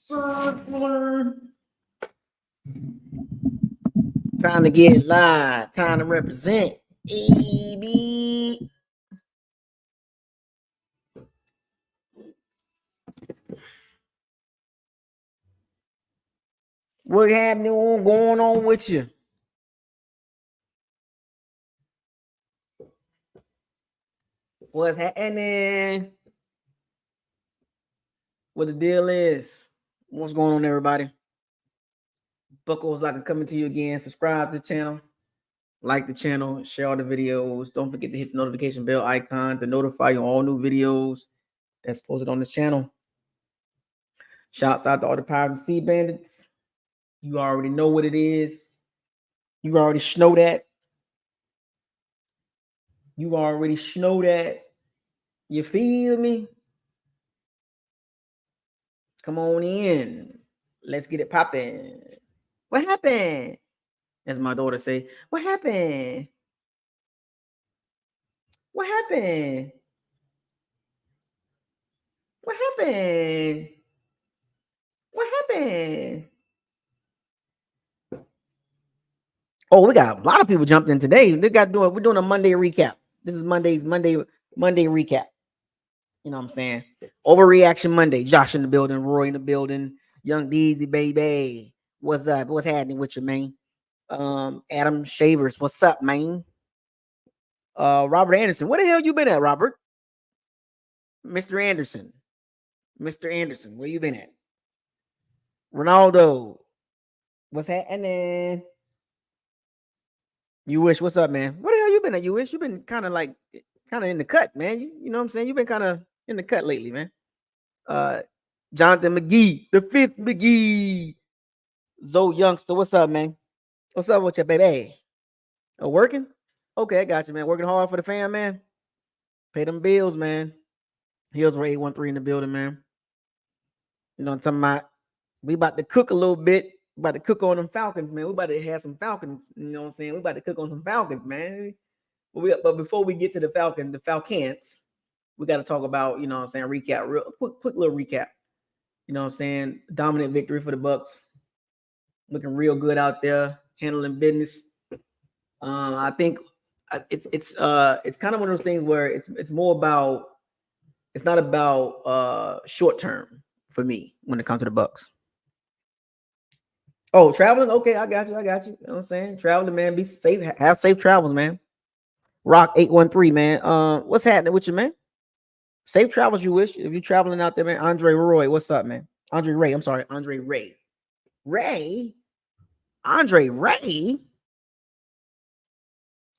Circular. Time to get live. Time to represent. EB. What happening? Going on with you? What's happening? What the deal is? What's going on, everybody? Buckles, I can coming to you again. Subscribe to the channel, like the channel, share all the videos. Don't forget to hit the notification bell icon to notify you on all new videos that's posted on this channel. Shouts out to all the Pirates and Sea Bandits. You already know what it is. You already know that. You already know that. You feel me? Come on in. Let's get it popping. What happened? As my daughter say, what happened? What happened? What happened? What happened? Oh, we got a lot of people jumped in today. We're doing a Monday recap. This is Monday recap. You know what I'm saying? Overreaction Monday. Josh in the building, Roy in the building, Young Deezy, baby. What's up? What's happening with you, man? Adam Shavers, what's up, man? Robert Anderson. Where the hell you been at, Robert? Mr. Anderson. Mr. Anderson, where you been at? Ronaldo. What's happening? You wish, what's up, man? Where the hell you been at? You wish you've been kind of in the cut, man. You know what I'm saying? You've been kind of in the cut lately, man. Jonathan McGee, the fifth McGee. Zoe Youngster, what's up, man? What's up with you, baby? Oh, working? Okay, I got you, man. Working hard for the fam, man. Pay them bills, man. Hills were 813 in the building, man. You know what I'm talking about? We about to cook a little bit. We about to cook on them Falcons, man. We about to have some Falcons. You know what I'm saying? We about to cook on some Falcons, man. But before we get to the Falcons, we got to talk about, you know what I'm saying, recap, real quick little recap. You know what I'm saying? Dominant victory for the Bucs. Looking real good out there, handling business. I think it's kind of one of those things where it's more about, it's not about short term for me when it comes to the Bucs. Oh, traveling? Okay, I got you. You know what I'm saying? Traveling, man. Be safe. Have safe travels, man. Rock 813, man. What's happening with you, man? Safe travels, you wish. If you're traveling out there, man. Andre Roy, what's up, man? Andre Ray. Andre Ray. Andre Ray.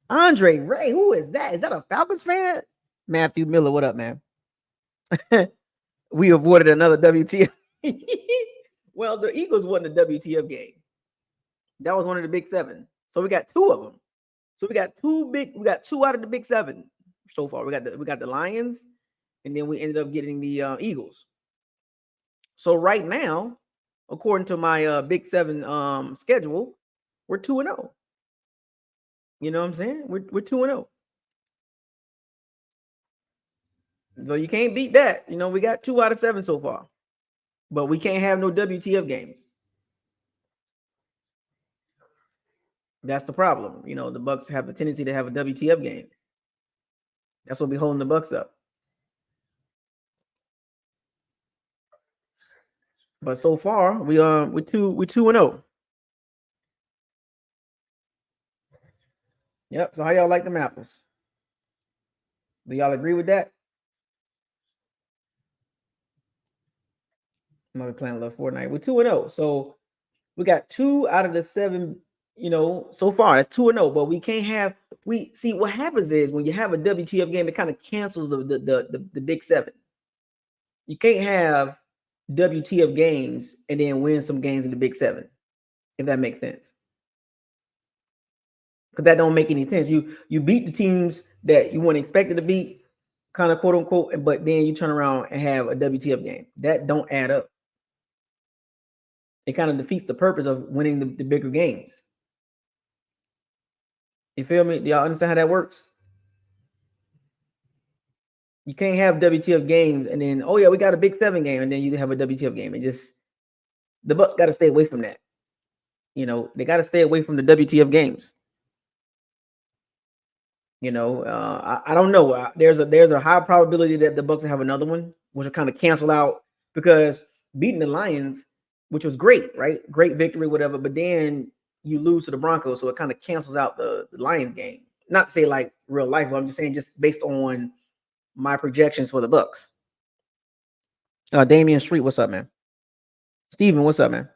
Andre Ray. Who is that? Is that a Falcons fan? Matthew Miller, what up, man? We avoided another WTF. Well, the Eagles won the WTF game. That was one of the big seven. So we got two of them. So we got two out of the big seven so far. We got the Lions, and then we ended up getting the Eagles. So right now, according to my big seven schedule, we're 2-0. You know what I'm saying? We're 2-0. So you can't beat that. You know, we got 2 out of 7 so far. But we can't have no WTF games. That's the problem. You know, the Bucs have a tendency to have a WTF game. That's what be holding the Bucs up. But so far, we're 2-0. Yep. So how y'all like them apples? Do y'all agree with that? I'm gonna be playing a little Fortnite. We're 2-0. So we got 2 out of the 7, you know, so far. That's 2-0. But we can't have, we see what happens is when you have a WTF game, it kind of cancels the big 7. You can't have WTF games and then win some games in the big 7, if that makes sense. Because that don't make any sense. You beat the teams that you weren't expected to beat, kind of quote unquote, but then you turn around and have a WTF game. That don't add up. It kind of defeats the purpose of winning the bigger games. You feel me? Do y'all understand how that works? You can't have WTF games and then, oh yeah, we got a big 7 game, and then you have a WTF game. the Bucs got to stay away from that. They got to stay away from the WTF games. I don't know. There's a high probability that the Bucs will have another one, which will kind of cancel out because beating the Lions, which was great, right? Great victory, whatever. But then you lose to the Broncos, so it kind of cancels out the Lions game. Not to say like real life, but I'm just saying just based on my projections for the Bucs. Damian Street, what's up, man? Steven, what's up, man?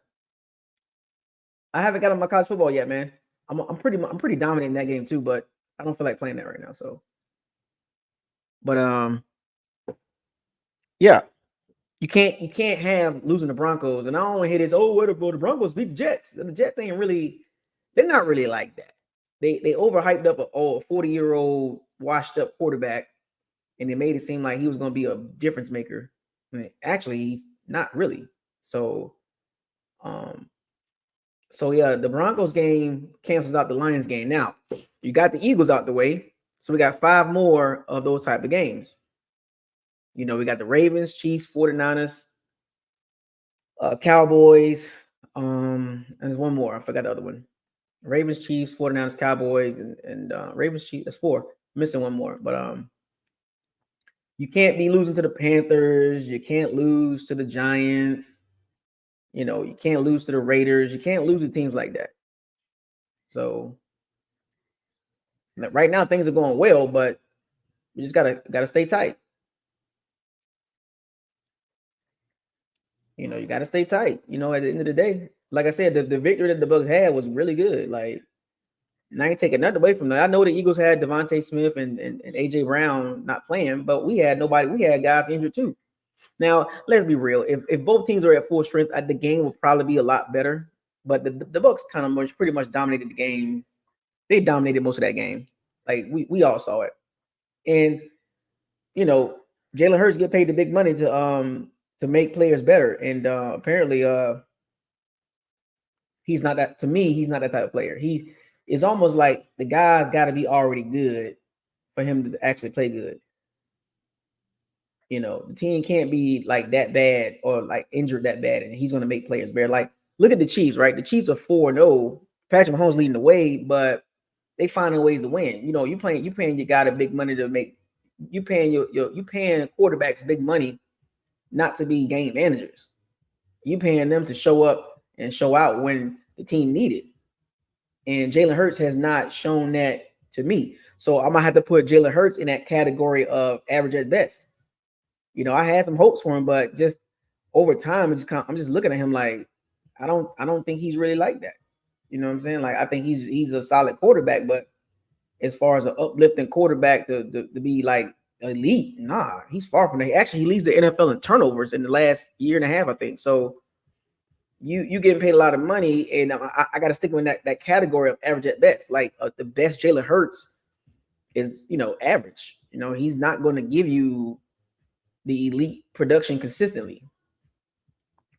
I haven't got on my college football yet, man. I'm pretty dominant in that game too, but I don't feel like playing that right now. So, but yeah, you can't have losing the Broncos. And I don't want to hear this. Oh, what about the Broncos beat the Jets? And the Jets ain't really. They're not really like that. They overhyped up a 40-year-old washed up quarterback, and they made it seem like he was going to be a difference maker. I mean, actually, he's not really. So, yeah, the Broncos game cancels out the Lions game. Now, you got the Eagles out the way, so we got 5 more of those type of games. We got the Ravens, Chiefs, 49ers, Cowboys. And there's one more. I forgot the other one. Ravens, Chiefs, 49ers, Cowboys, and Ravens, Chiefs. That's 4. Missing one more. But you can't be losing to the Panthers. You can't lose to the Giants. You can't lose to the Raiders. You can't lose to teams like that. So right now things are going well, but you just gotta stay tight. You gotta stay tight. At the end of the day, like I said, the victory that the Bucs had was really good. Like, and I ain't taking nothing away from that. I know the Eagles had Devontae Smith and AJ Brown not playing, but we had nobody. We had guys injured too. Now, let's be real. If both teams are at full strength, the game will probably be a lot better. But the Bucs kind of pretty much dominated the game. They dominated most of that game. Like we all saw it. And Jalen Hurts get paid the big money to make players better. And apparently he's not that. To me, he's not that type of player. He is almost like the guy's got to be already good for him to actually play good. The team can't be like that bad or like injured that bad, and he's going to make players better. Like, look at the Chiefs, right? The Chiefs are 4-0. Patrick Mahomes leading the way, but they finding ways to win. You paying your guy the big money to make. You paying you paying quarterbacks big money not to be game managers. You paying them to show up and show out when the team need it. And Jalen Hurts has not shown that to me. So I'm gonna have to put Jalen Hurts in that category of average at best. I had some hopes for him, but just over time, I'm just looking at him like I don't think he's really like that. You know what I'm saying? Like, I think he's a solid quarterback, but as far as an uplifting quarterback to be like elite, nah, he's far from that. Actually, he leads the NFL in turnovers in the last year and a half, I think. So you getting paid a lot of money, and I got to stick with that category of average at best. Like, the best Jalen Hurts is average. He's not going to give you the elite production consistently.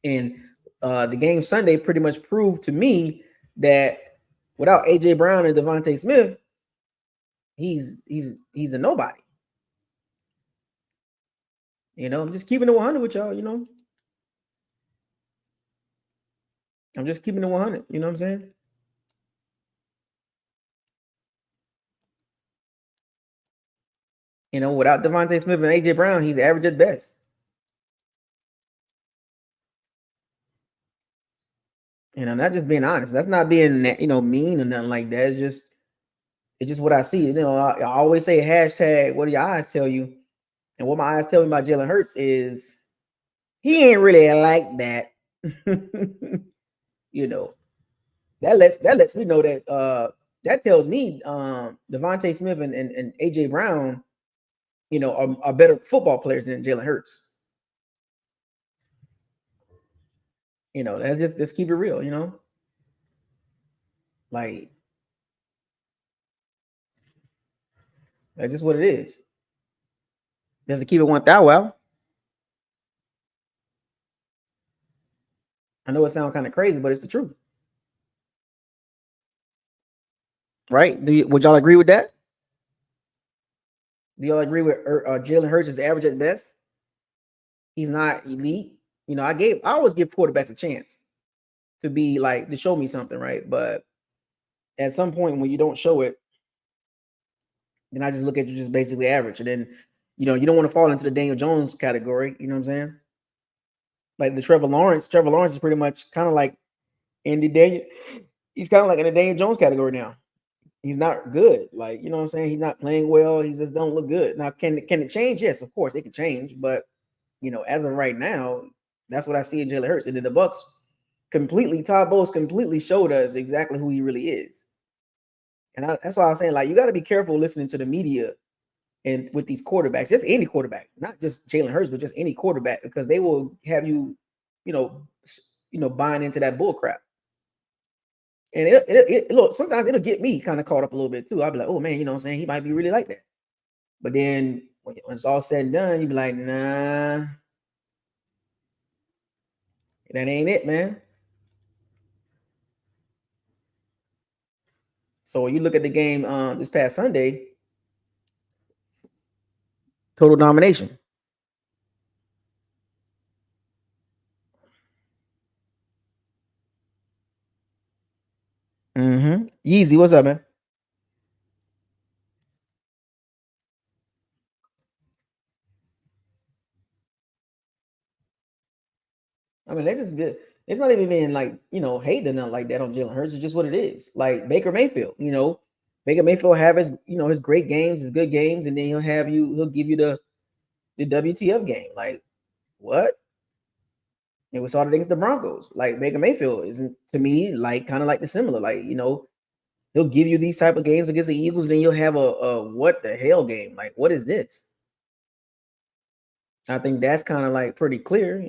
And the game Sunday pretty much proved to me that without AJ Brown and Devontae Smith, he's a nobody. I'm just keeping it 100 with y'all. I'm just keeping it 100. You know what I'm saying? Without Devontae Smith and AJ Brown, he's average at best. Not just being honest. That's not being mean or nothing like that. It's just what I see. I always say hashtag what do your eyes tell you? And what my eyes tell me about Jalen Hurts is he ain't really like that. That lets me know that that tells me Devontae Smith and AJ Brown, are better football players than Jalen Hurts. Let's keep it real, like that's just what it is. Just to keep it 1,000. Well, I know it sounds kind of crazy, but it's the truth, right? Would y'all agree with that? Do y'all agree with Jalen Hurts is average at best? He's not elite. I always give quarterbacks a chance. to be like to show me something, right? But at some point when you don't show it, then I just look at you just basically average. And then, you don't want to fall into the Daniel Jones category. You know what I'm saying? Like the Trevor Lawrence. Trevor Lawrence is pretty much kind of like Andy Daniel. He's kind of like in the Daniel Jones category now. He's not good. Like, you know what I'm saying? He's not playing well. He just don't look good. Now, can it change? Yes, of course it can change. But, as of right now, that's what I see in Jalen Hurts. And then the Bucs Todd Bowles completely showed us exactly who he really is. And that's why I was saying, like, you got to be careful listening to the media and with these quarterbacks, just any quarterback, not just Jalen Hurts, but just any quarterback, because they will have you, buying into that bull crap. And look, sometimes it'll get me kind of caught up a little bit too. I'll be like, oh man, you know what I'm saying? He might be really like that. But then when it's all said and done, you be like, nah, that ain't it, man. So when you look at the game this past Sunday, total domination. Mm-hmm. Yeezy, what's up, man? I mean, they just good. It's not even being like, hating or nothing like that on Jalen Hurts. It's just what it is. Like Baker Mayfield, Baker Mayfield have his great games, his good games, and then he'll give you the WTF game. Like, what? It was started against the Broncos. Like Baker Mayfield isn't to me like kind of like the similar. Like, he'll give you these type of games against the Eagles, then you'll have a what the hell game. Like, what is this? I think that's kind of like pretty clear.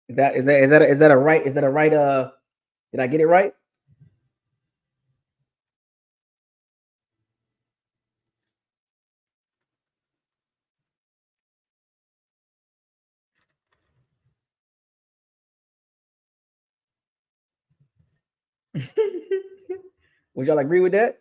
Is that a right did I get it right? Would y'all agree with that?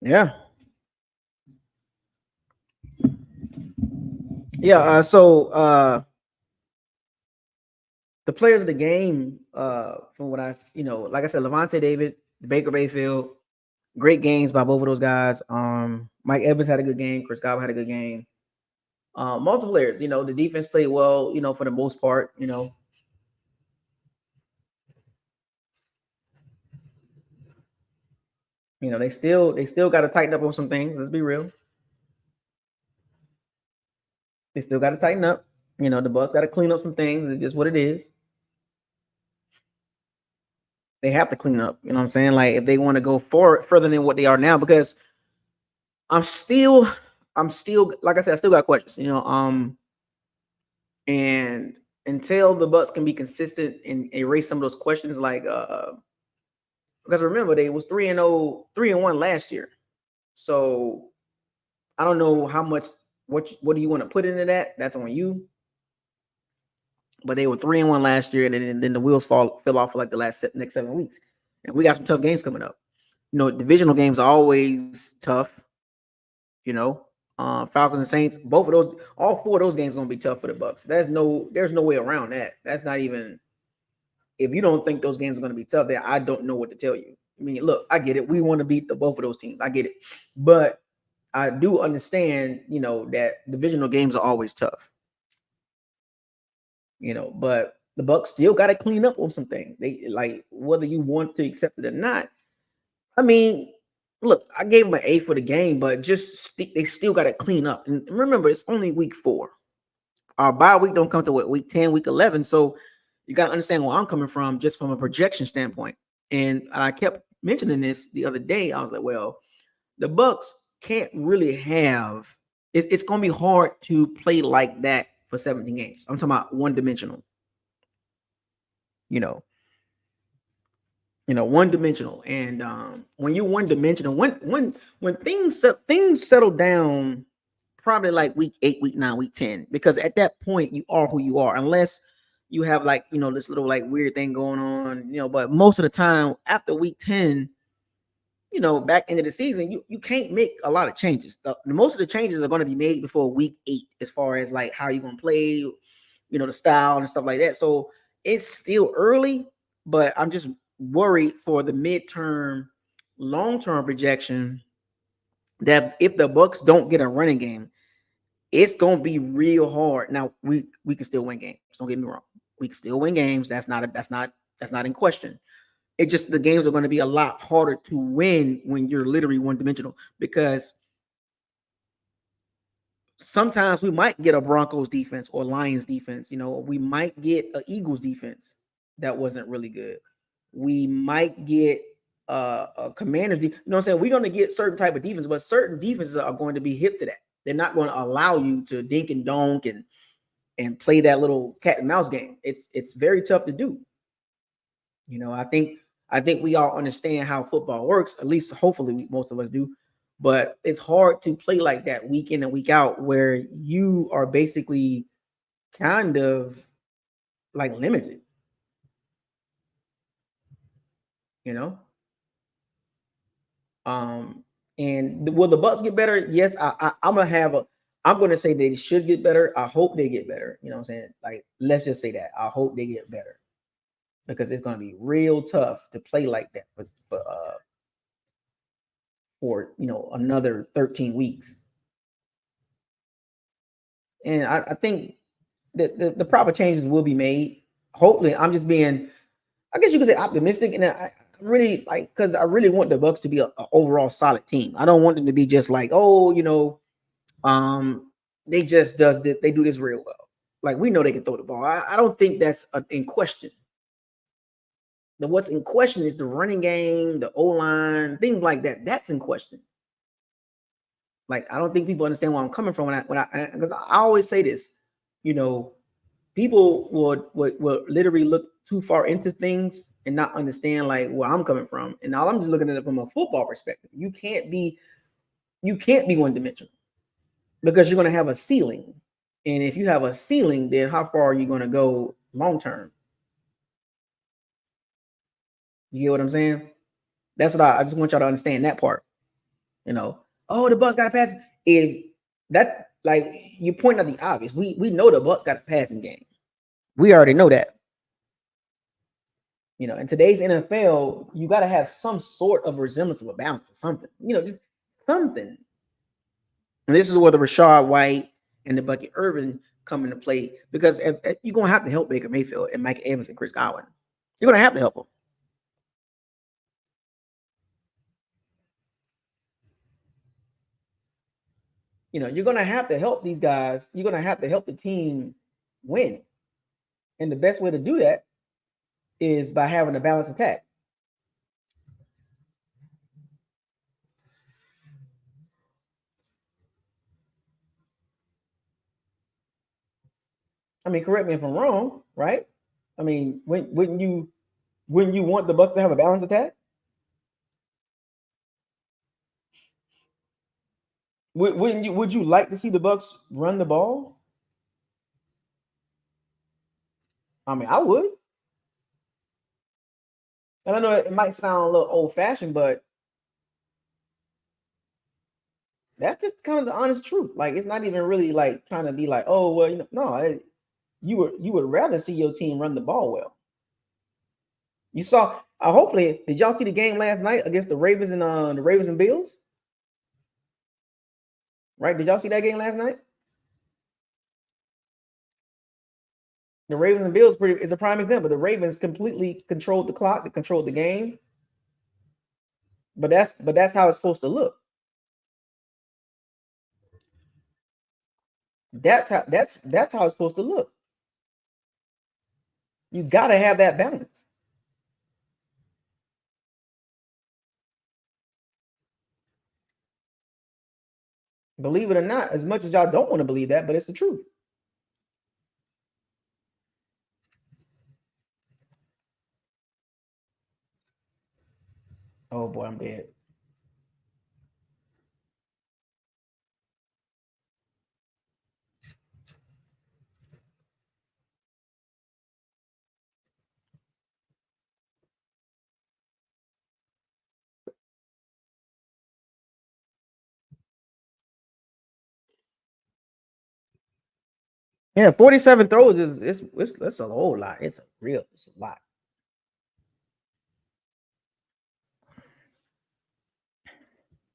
Yeah. Yeah. The players of the game, from what like I said, Levante David, Baker Mayfield, great games by both of those guys. Mike Evans had a good game. Chris Godwin had a good game. Multiple players, the defense played well, for the most part. They still got to tighten up on some things. Let's be real. They still got to tighten up. The Bucs got to clean up some things. It's just what it is. They have to clean up. You know what I'm saying? Like if they want to go further than what they are now, because I'm still, like I said, I still got questions. And until the Bucs can be consistent and erase some of those questions, like because remember they was 3-0, 3-1 last year. So I don't know how much what do you want to put into that? That's on you. But they were 3-1 last year, and then the wheels fell off for like the next 7 weeks. And we got some tough games coming up. Divisional games are always tough. Falcons and Saints, both of those, all four of those games gonna be tough for the Bucs. There's no way around that. That's not even if you don't think those games are gonna be tough, then I don't know what to tell you. I mean, look, I get it. We want to beat both of those teams. I get it. But I do understand, that divisional games are always tough. But the Bucs still got to clean up on some things. They like whether you want to accept it or not. I mean, look, I gave them an A for the game, but they still got to clean up. And remember, it's only week 4. Our bye week don't come to week 10, week 11. So you got to understand where I'm coming from, just from a projection standpoint. And I kept mentioning this the other day. I was like, well, the Bucs can't really have. It's going to be hard to play like that for 17 games. I'm talking about one dimensional. One dimensional. And when you're one dimensional, when things settle down, probably like week 8, week 9, week 10, because at that point you are who you are, unless you have like this little like weird thing going on. But most of the time after week 10, back into the season, you can't make a lot of changes. Most of the changes are going to be made before week 8, as far as like how you're going to play, the style and stuff like that. So it's still early, but I'm just worried for the midterm, long-term projection that if the Bucs don't get a running game, it's going to be real hard. Now we can still win games. Don't get me wrong. We can still win games. That's not in question. It just, the games are going to be a lot harder to win when you're literally one dimensional, because sometimes we might get a Broncos defense or Lions defense. We might get an Eagles defense that wasn't really good. We might get a Commanders. You know what I'm saying? We're going to get certain type of defense, but certain defenses are going to be hip to that. They're not going to allow you to dink and donk and play that little cat and mouse game. It's very tough to do. I think we all understand how football works. At least, hopefully, most of us do. But it's hard to play like that week in and week out, where you are basically kind of like limited. And will the Bucs get better? Yes, I'm gonna say they should get better. I hope they get better. You know what I'm saying? Like, let's just say that. I hope they get better, because it's gonna be real tough to play like that for another 13 weeks. And I think that the proper changes will be made. Hopefully, I'm just being, I guess you could say, optimistic, and I really like, because I really want the Bucs to be an overall solid team. I don't want them to be just like, they just they do this real well. Like, we know they can throw the ball. I don't think that's in question. What's in question is the running game, the O-line, things like that. That's in question. Like, I don't think people understand where I'm coming from because I always say this, people would literally look too far into things and not understand like where I'm coming from. And now I'm just looking at it from a football perspective. You can't be one dimensional, because you're going to have a ceiling. And if you have a ceiling, then how far are you going to go long term? You get what I'm saying? That's what I just want y'all to understand that part. Oh, the Bucs got to pass. If that, like, you point out the obvious, we know the Bucs got a passing game. We already know that. In today's NFL, you got to have some sort of resemblance of a balance or something. Just something. And this is where the Rashad White and the Bucky Irvin come into play, because if you're going to have to help Baker Mayfield and Mike Evans and Chris Godwin. You're going to have to help them. You're going to have to help these guys. You're going to have to help the team win. And the best way to do that is by having a balanced attack. I mean, correct me if I'm wrong, right? I mean, wouldn't you want the Bucs to have a balanced attack? Would you like to see the Bucs run the ball? I mean, I would. And I know it might sound a little old-fashioned, but that's just kind of the honest truth. Like, it's not even really like trying to be like, oh, well, no, you would rather see your team run the ball well. You saw, Hopefully, did y'all see the game last night against the Ravens and Bills? Right? Did y'all see that game last night? The Ravens and Bills is a prime example. The Ravens completely controlled the clock, they controlled the game, but that's how it's supposed to look. That's how it's supposed to look. You got to have that balance. Believe it or not, as much as y'all don't want to believe that, but it's the truth. Oh boy, I'm dead. Yeah, 47 throws is it's a whole lot. It's a lot.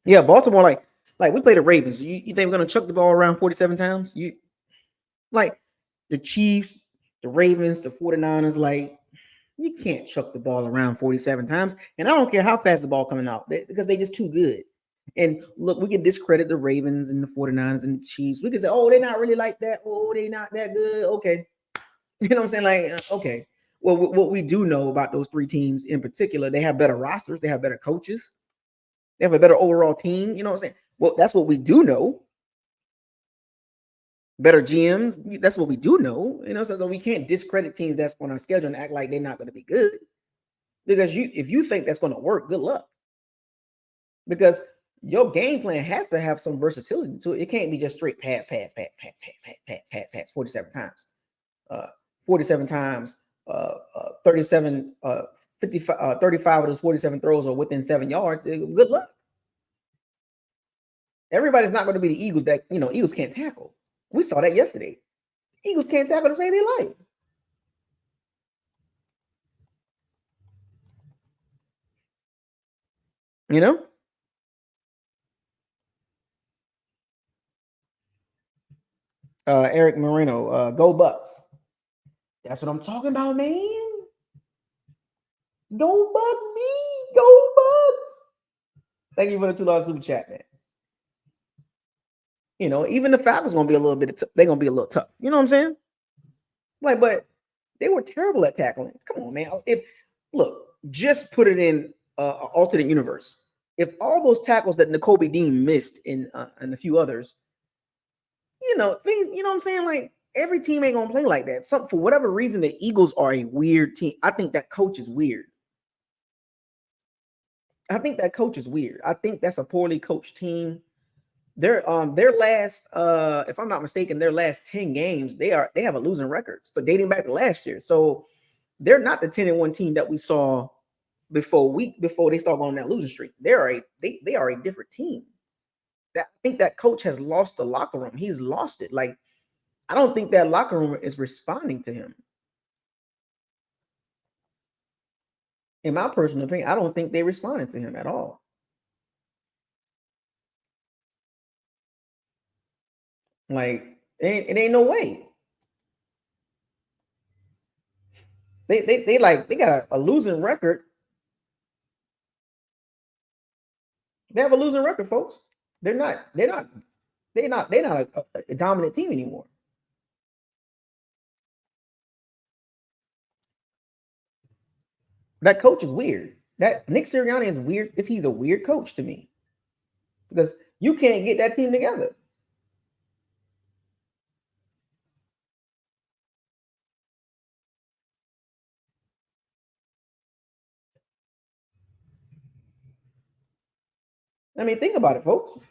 Yeah, Baltimore, like we play the Ravens. You think we're gonna chuck the ball around 47 times? You like the Chiefs, the Ravens, the 49ers, like you can't chuck the ball around 47 times. And I don't care how fast the ball coming out because they just too good. And look, we can discredit the Ravens and the 49ers and the Chiefs. We can say, oh, they're not really like that. Oh, they're not that good. Okay. You know what I'm saying? Like, okay. Well, what we do know about those three teams in particular, they have better rosters, they have better coaches, they have a better overall team. You know what I'm saying? Well, that's what we do know. Better GMs. That's what we do know. You know, so we can't discredit teams that's on our schedule and act like they're not going to be good. Because if you think that's going to work, good luck. Because your game plan has to have some versatility to it. It can't be just straight pass 47 times. 47 times, 37, 55, 35 of those 47 throws are within 7 yards. Good luck. Everybody's not going to be the Eagles that, Eagles can't tackle. We saw that yesterday. Eagles can't tackle to save their life. You know? Eric Moreno, go Bucs. That's what I'm talking about, man. Go Bucs, B. Go Bucs. Thank you for the $2 super chat, man. Even the Falcons gonna be a little bit. They're gonna be a little tough. You know what I'm saying? Like, but they were terrible at tackling. Come on, man. If look, just put it in an alternate universe. If all those tackles that N'Kobe Dean missed and a few others, things. You know what I'm saying? Like every team ain't gonna play like that. Some for whatever reason, the Eagles are a weird team. I think that coach is weird. I think that coach is weird. I think that's a poorly coached team. Their last if I'm not mistaken, their last 10 games, they have a losing record, but dating back to last year. So they're not the 10-1 team that we saw before they start going on that losing streak. They are a different team. I think that coach has lost the locker room. He's lost it. Like I don't think that locker room is responding to him. In my personal opinion, I don't think they responded to him at all. Like it ain't no way. They got a losing record. They have a losing record, folks. They're not a dominant team anymore. That coach is weird. That Nick Sirianni is weird. He's a weird coach to me because you can't get that team together. I mean, think about it, folks.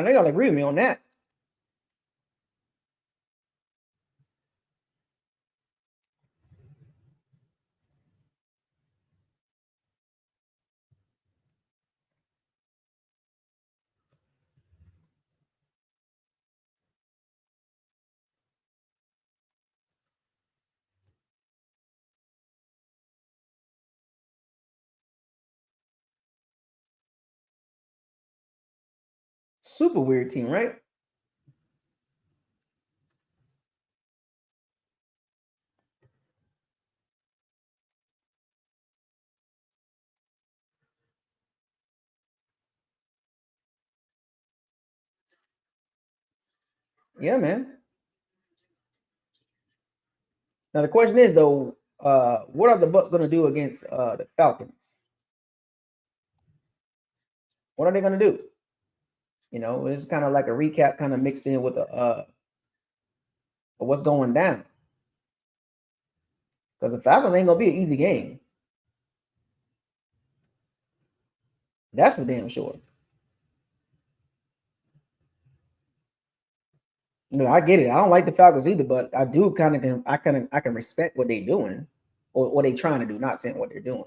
I think y'all agree with me on that. Super weird team, right? Yeah, man. Now the question is though, what are the Bucs going to do against the Falcons? What are they going to do? You know, it's kind of like a recap, kind of mixed in with what's going down. Because the Falcons ain't gonna be an easy game. That's for damn sure. No, I get it. I don't like the Falcons either, but I do kind of I can respect what they're doing or what they're trying to do. Not saying what they're doing.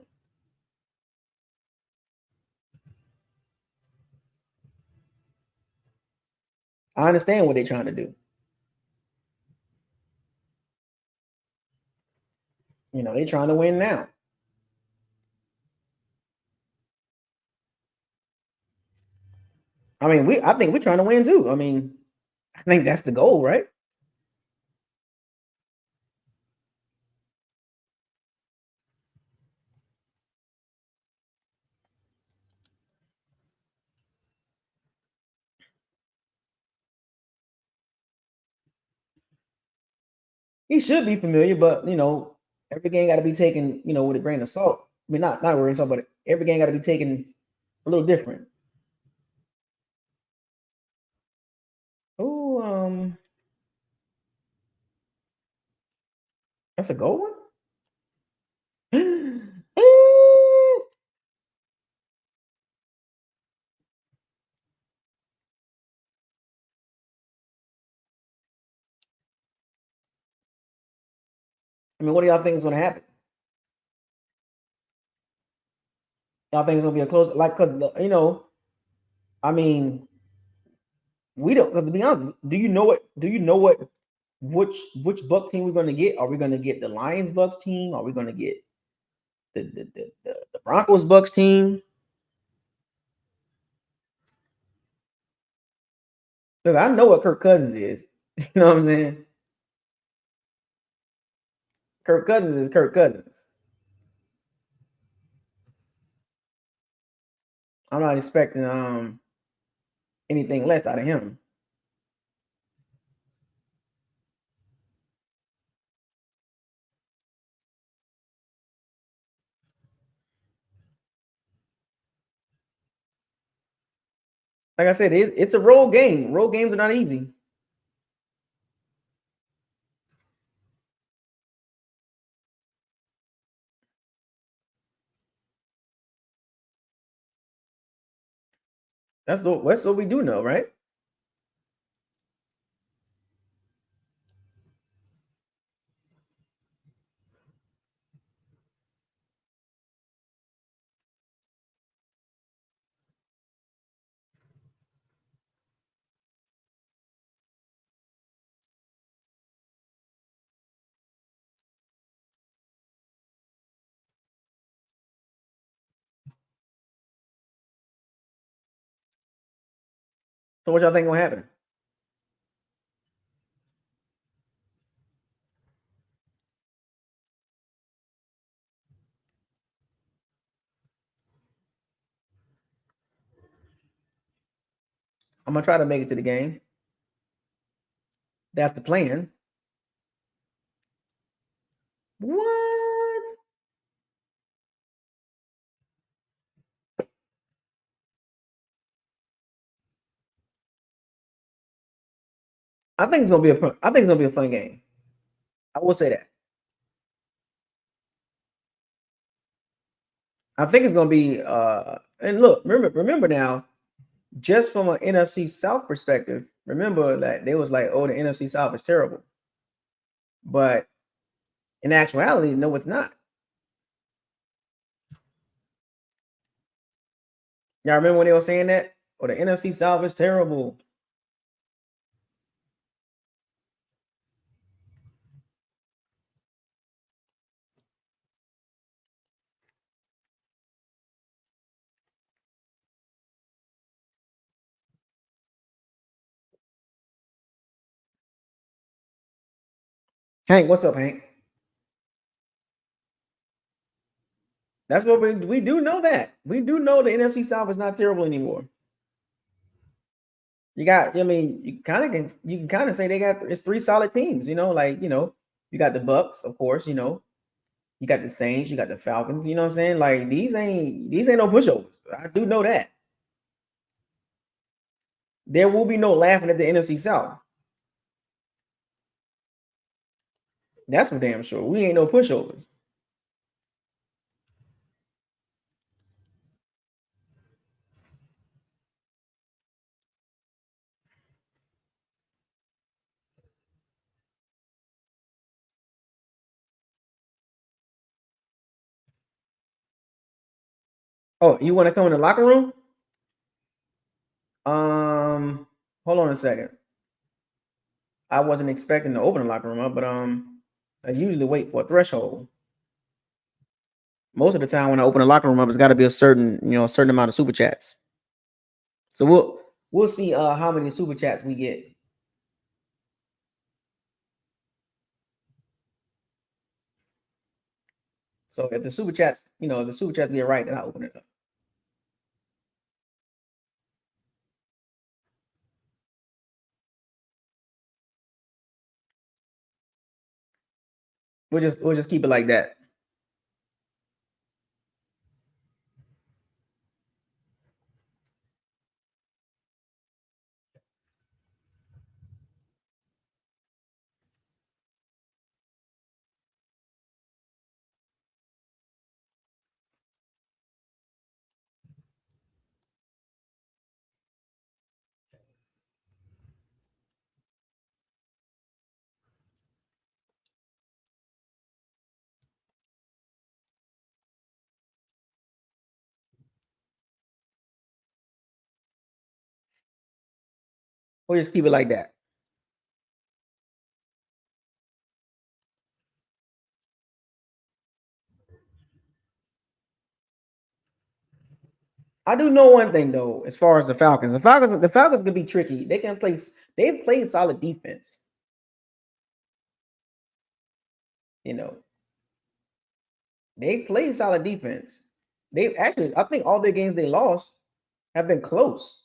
I understand what they're trying to do. You know, they're trying to win now. I mean, I think we're trying to win too. I mean, I think that's the goal, right? He should be familiar, but you know, every game got to be taken, you know, with a grain of salt. I mean, not with a grain of salt, but every game got to be taken a little different. Oh, that's a goal one. I mean, what do y'all think is going to happen? Y'all think it's going to be a close, like, because you know, I mean, we don't. Because to be honest, do you know what? Do you know what? Which Buck team we're going to get? Are we going to get the Lions Bucks team? Are we going to get the Broncos Bucks team? Look, I know what Kirk Cousins is. You know what I'm saying? Kirk Cousins is Kirk Cousins. I'm not expecting anything less out of him. Like I said, it's a road game. Road games are not easy. That's what we do know, right? So what y'all think gonna happen? I'm gonna try to make it to the game. That's the plan. What? I think it's gonna be a fun. I think it's gonna be a fun game. I will say that. I think it's gonna be. And look, remember now, just from an NFC South perspective, remember that they was like, oh, the NFC South is terrible. But in actuality, no, it's not. Y'all remember when they were saying that? Oh, the NFC South is terrible. Hank, what's up, Hank? That's what we do know that. We do know the NFC South is not terrible anymore. You got, I mean, you can kind of say they got it's three solid teams, like you got the Bucs, of course, you got the Saints, you got the Falcons, you know what I'm saying? Like these ain't no pushovers. I do know that. There will be no laughing at the NFC South. That's for damn sure. We ain't no pushovers. Oh, you want to come in the locker room? Hold on a second. I wasn't expecting to open the locker room up, but I usually wait for a threshold. Most of the time when I open the locker room up, it's got to be a certain amount of super chats. So we'll see how many super chats we get. So if the super chats, if the super chats get right, then I'll open it up. We'll just keep it like that. We'll just keep it like that. I do know one thing though, as far as the Falcons can be tricky. They can play. They've played solid defense. You know, they've played solid defense. They've actually, I think all their games they lost have been close.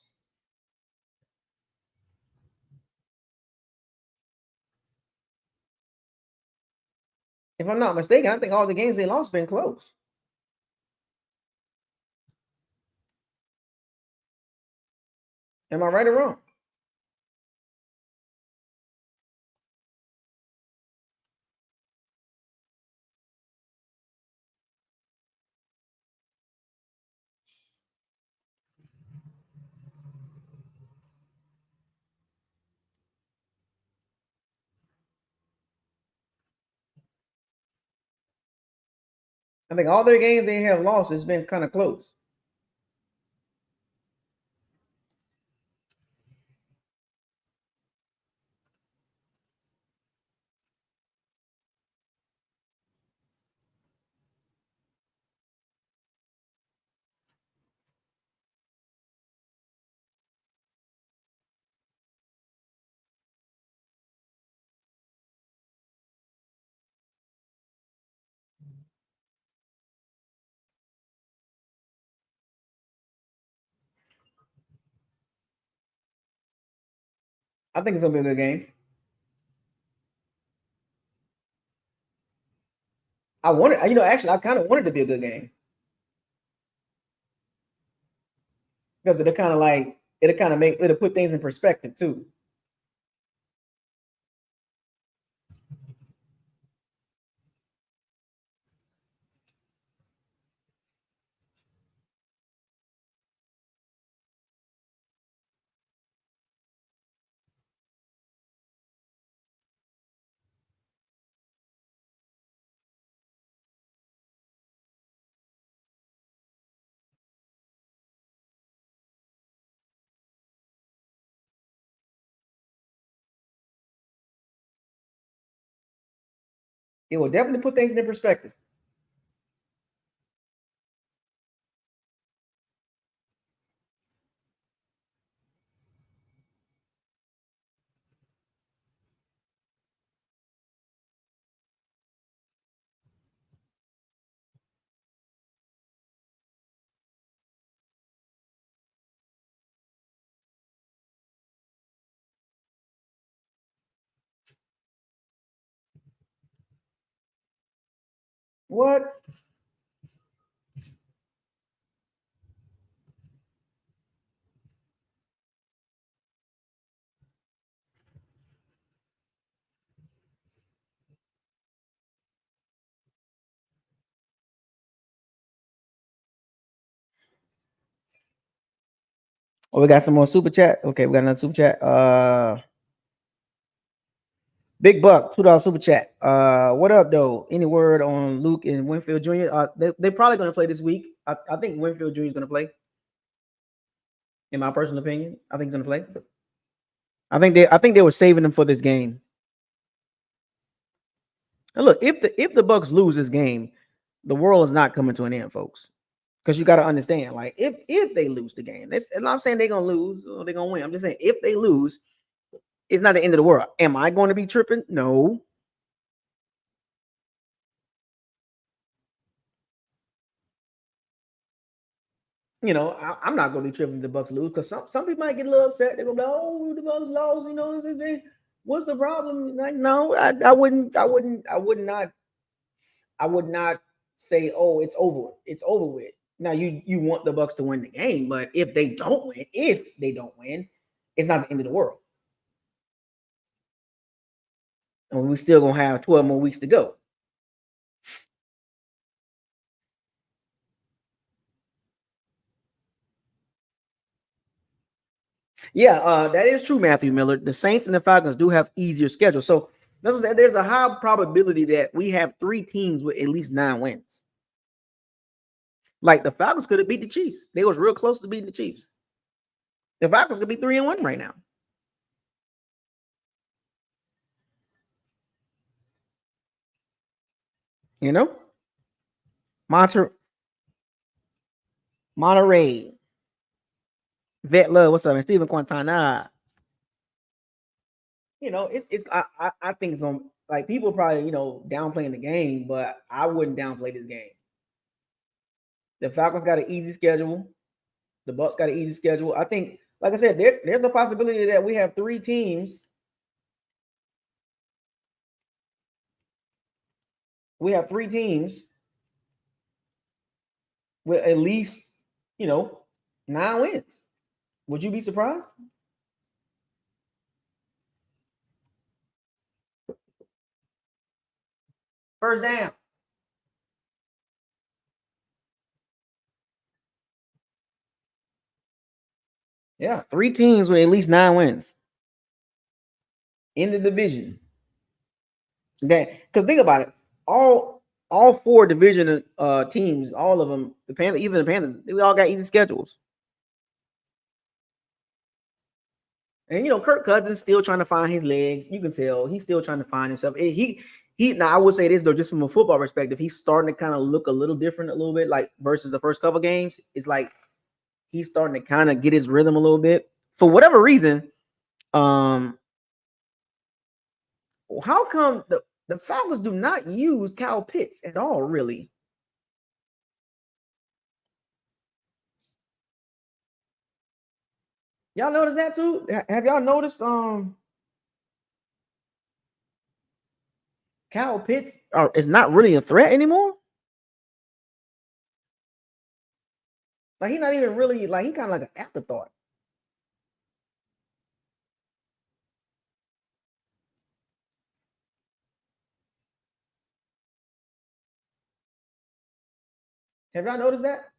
If I'm not mistaken, I think all the games they lost been close. Am I right or wrong? I think all their games they have lost has been kind of close. I think it's gonna be a good game. Actually, I kind of wanted to be a good game because it'll kind of like it'll put things in perspective too. It will definitely put things in perspective. What? Oh, we got some more super chat. Okay, we got another super chat. Big Buck, $2 super chat. What up though? Any word on Luke and Winfield Jr.? They're probably gonna play this week. I think Winfield Jr. is gonna play. In my personal opinion, I think he's gonna play. I think they were saving him for this game. And look, if the Bucs lose this game, the world is not coming to an end, folks. Because you got to understand, like if they lose the game, and I'm saying they're gonna lose or they're gonna win. I'm just saying if they lose, it's not the end of the world. Am I going to be tripping? No. I'm not going to be tripping if the Bucs lose because some people might get a little upset. They're gonna be like, "Oh, the Bucs lost." What's the problem? Like, no, I wouldn't, I would not say, "Oh, it's over. It's over with." Now, you want the Bucs to win the game, but if they don't win, it's not the end of the world, and we still gonna have 12 more weeks to go. Yeah, that is true, Matthew Miller. The Saints and the Falcons do have easier schedules, so there's a high probability that we have three teams with at least 9 wins. Like the Falcons could have beat the Chiefs. They was real close to beating the Chiefs. The Falcons could be 3-1 right now. You know, Monter- Monterey, Vet Love, what's up, man? Stephen Quintana. I think it's gonna like people probably downplaying the game, but I wouldn't downplay this game. The Falcons got an easy schedule. The Bucs got an easy schedule. I think, like I said, there's a possibility that we have three teams. We have three teams with at least, you know, 9 wins. Would you be surprised? First down. Yeah, three teams with at least 9 wins in the division. That because think about it, all four division teams, all of them, the Panthers, even the Panthers, we all got easy schedules. And Kirk Cousins still trying to find his legs. You can tell he's still trying to find himself. He now I would say this though, just from a football perspective, he's starting to kind of look a little different, a little bit like versus the first couple games. It's like he's starting to kind of get his rhythm a little bit for whatever reason. Um, how come the Falcons do not use Kyle Pitts at all? Really, y'all noticed that too? Have y'all noticed? Kyle Pitts is not really a threat anymore. Like he's not even really like he kind of like an afterthought. Have y'all noticed that?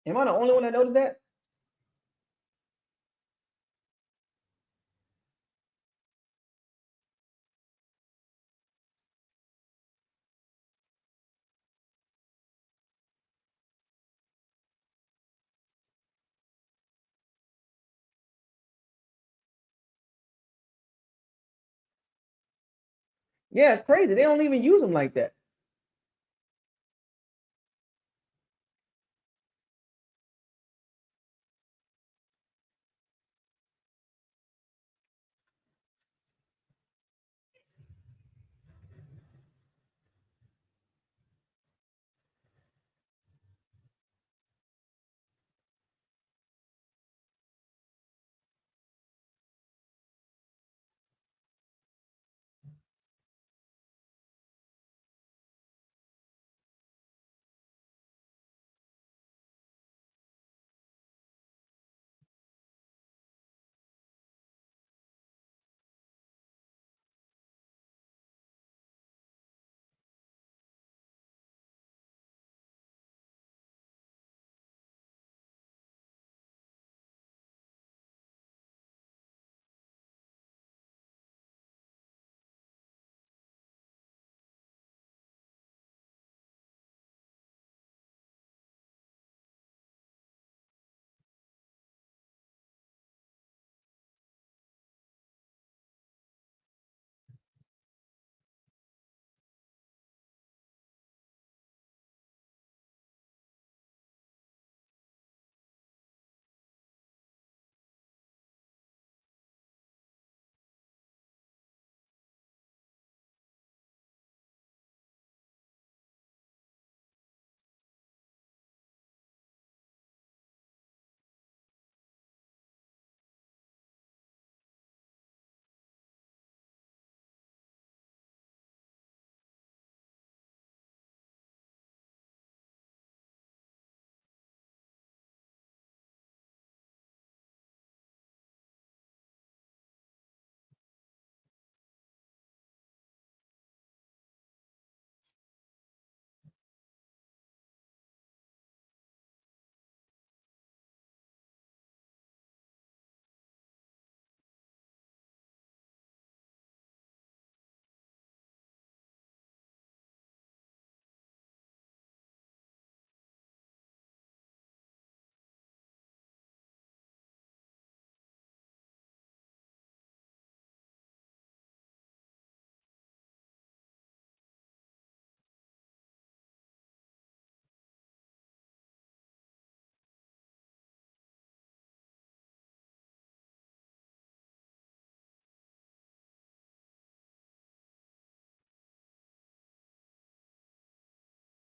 Am I the only one that noticed that? Yeah, it's crazy. They don't even use them like that.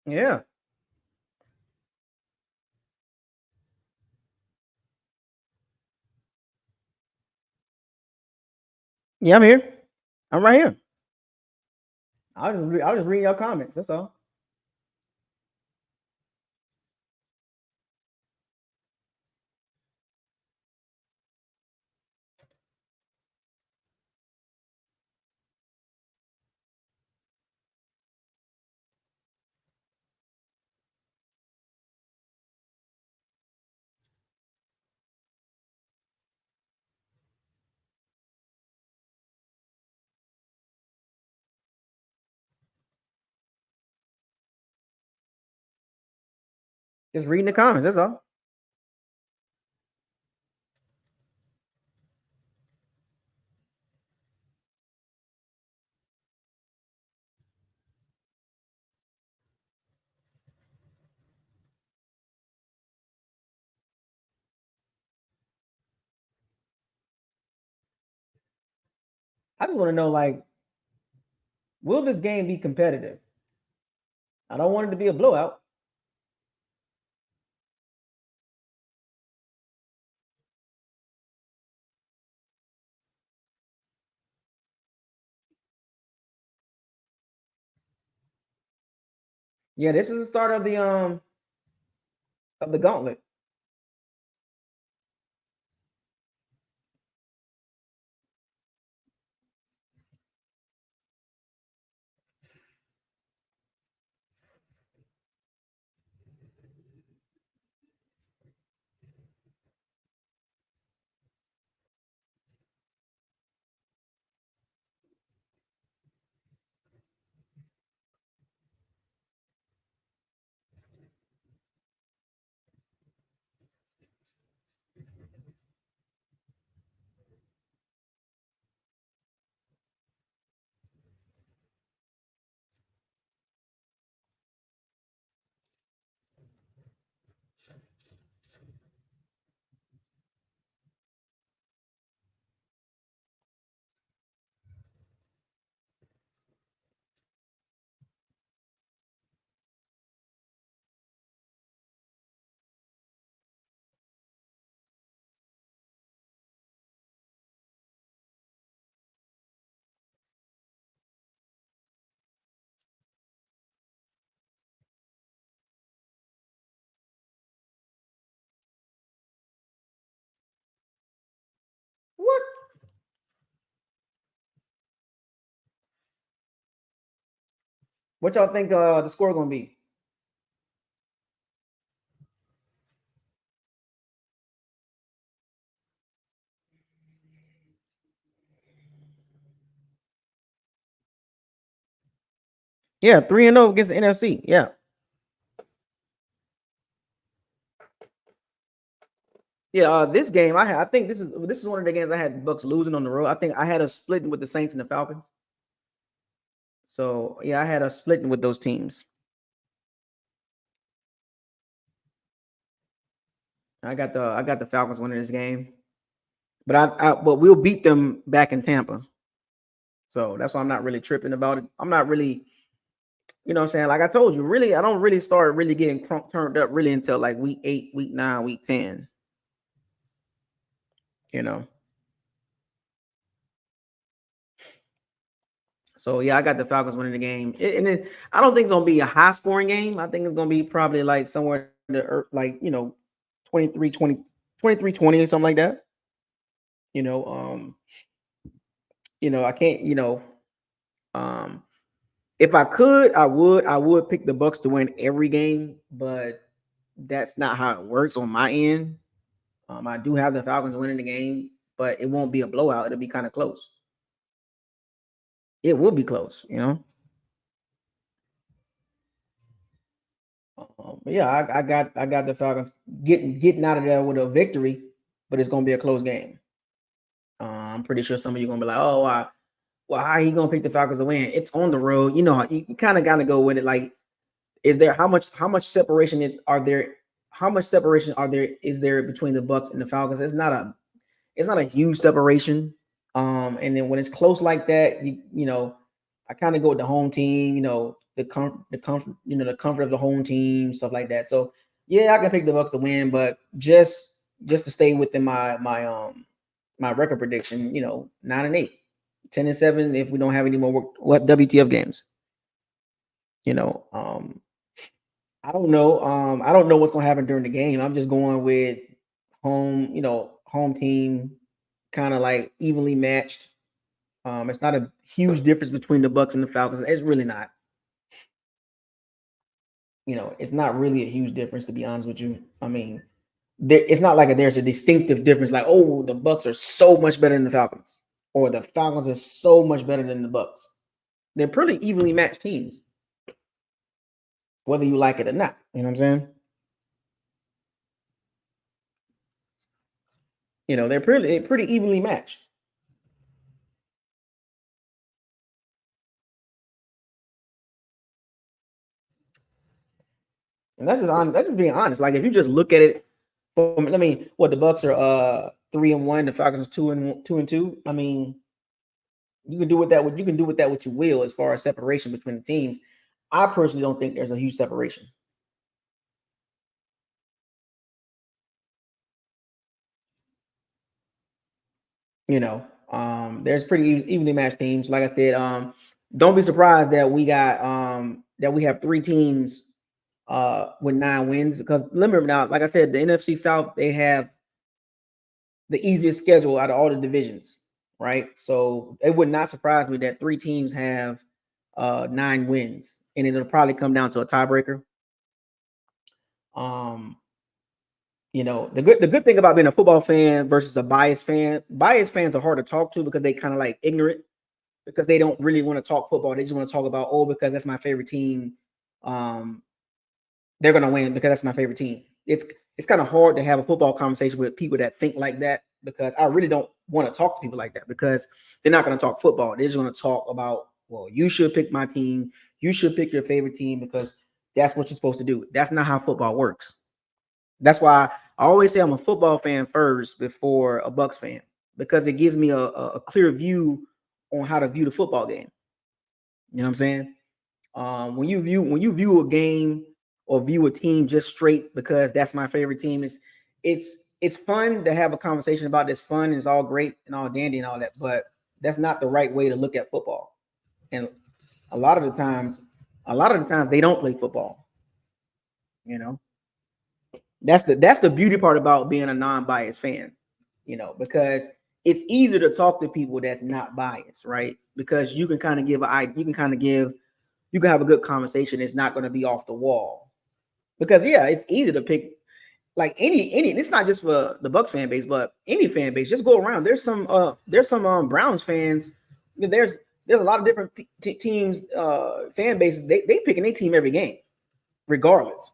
Yeah. Yeah, I'm here. I'm right here. I was just reading your comments. That's all. Just reading the comments. That's all. I just want to know, like, will this game be competitive? I don't want it to be a blowout. Yeah, this is the start of the gauntlet. What y'all think the score gonna be? Yeah, 3-0 against the NFC. Yeah. Yeah, this game I think this is one of the games I had the Bucs losing on the road. I think I had us splitting with the Saints and the Falcons. So yeah, I had us splitting with those teams. I got the Falcons winning this game, but but we'll beat them back in Tampa. So that's why I'm not really tripping about it. I'm not really, you know what I'm saying? Like I told you, really, I don't really start really getting turned up really until like week 8, week 9, week 10. You know. So yeah, I got the Falcons winning the game. And then I don't think it's gonna be a high scoring game. I think it's gonna be probably like somewhere in the like, 23-20, 23-20 or something like that. You know, I can't, um if I could, I would pick the Bucks to win every game, but that's not how it works on my end. I do have the Falcons winning the game, but it won't be a blowout. It'll be kind of close. It will be close, but yeah, I got the Falcons getting out of there with a victory, but it's gonna be a close game. I'm pretty sure some of you gonna be like, oh, well, how you gonna pick the Falcons to win? It's on the road, you kind of gotta go with it. Like, is there how much separation are there? How much separation is there between the Bucs and the Falcons? It's not a huge separation. And then when it's close like that, I kind of go with the home team, the comfort of the home team, stuff like that. So yeah, I can pick the Bucs to win, but just to stay within my record prediction, 9-8, 10-7 if we don't have any more WTF games. You know, I don't know. I don't know what's gonna happen during the game. I'm just going with home team, kind of like evenly matched. It's not a huge difference between the Bucs and the Falcons. It's really not. It's not really a huge difference, to be honest with you. I mean, it's not like there's a distinctive difference. Like, oh, the Bucs are so much better than the Falcons, or the Falcons are so much better than the Bucs. They're pretty evenly matched teams, whether you like it or not. You know what I'm saying? They're pretty evenly matched. And that's just being honest. Like if you just look at it from, I mean, what the Bucs are 3-1, the Falcons are 2-2. I mean, you can do with that what you will as far as separation between the teams. I personally don't think there's a huge separation. There's pretty evenly matched teams. Like I said, don't be surprised that we have 3 teams with 9 wins, because remember now, like I said, the NFC South, they have the easiest schedule out of all the divisions, right? So it would not surprise me that 3 teams have 9 wins, and it'll probably come down to a tiebreaker. Um, the good thing about being a football fan versus a biased fans are hard to talk to because they kind of like ignorant, because they don't really want to talk football. They just want to talk about, oh, because that's my favorite team. They're gonna win because that's my favorite team. It's kind of hard to have a football conversation with people that think like that, because I really don't want to talk to people like that, because they're not going to talk football. They're just going to talk about, well, you should pick my team. You should pick your favorite team because that's what you're supposed to do. That's not how football works. That's why I always say I'm a football fan first before a Bucs fan, because it gives me a clear view on how to view the football game. You know what I'm saying? When you view a game or view a team just straight because that's my favorite team, it's fun to have a conversation about this. Fun and it's all great and all dandy and all that, but that's not the right way to look at football. And a lot of the times they don't play football. You know, that's the beauty part about being a non-biased fan. Because it's easier to talk to people that's not biased, right? Because you can kind of give you can have a good conversation. It's not going to be off the wall because yeah, it's easy to pick like any. It's not just for the Bucs fan base, but any fan base. Just go around. There's some Browns fans. There's a lot of different teams, fan bases. They picking their team every game, regardless.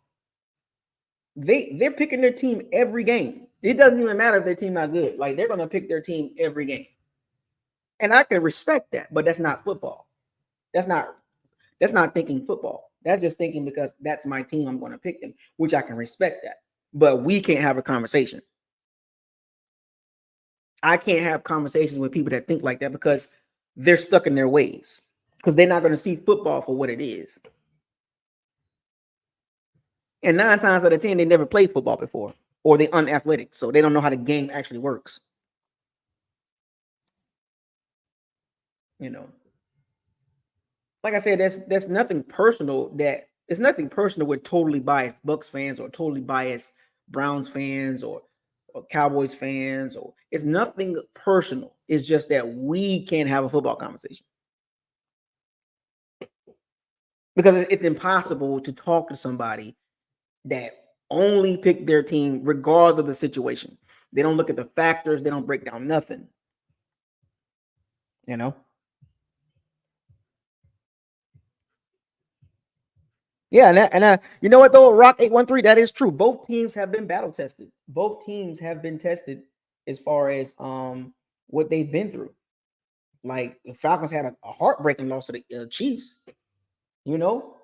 They're picking their team every game. It doesn't even matter if their team not good. Like they're gonna pick their team every game, and I can respect that. But that's not football. That's not that's not thinking football. That's just thinking because that's my team. I'm going to pick them, which I can respect that. But we can't have a conversation. I can't have conversations with people that think like that because they're stuck in their ways because they're not going to see football for what it is. And 9 times out of 10, they never played football before or they're unathletic. So they don't know how the game actually works. You know, like I said, there's nothing personal that it's nothing personal with totally biased Bucks fans or totally biased Browns fans or Cowboys fans or it's nothing personal. It's just that we can't have a football conversation because it's impossible to talk to somebody that only pick their team regardless of the situation. They don't look at the factors. They don't break down nothing. You know. Yeah, and you know what though, Rock 813, that is true. Both teams have been battle tested. Both teams have been tested as far as what they've been through. Like the Falcons had a heartbreaking loss to the Chiefs. You know,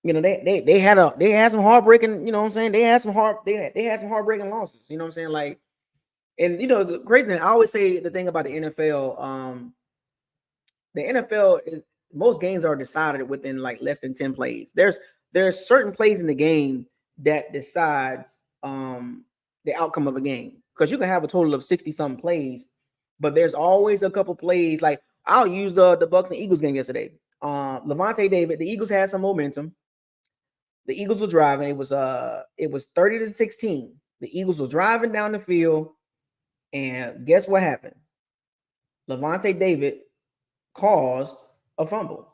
they had some heartbreaking. You know what I'm saying? They had some heartbreaking losses. You know what I'm saying? Like, and the crazy thing I always say the thing about the NFL. The NFL is most games are decided within like less than 10 plays. There's certain plays in the game that decides the outcome of a game. Because you can have a total of 60 something plays, but there's always a couple plays. Like I'll use the Bucks and Eagles game yesterday. Levante David, the Eagles had some momentum. The Eagles were driving. It was 30-16. The Eagles were driving down the field, and guess what happened? Levante David caused a fumble.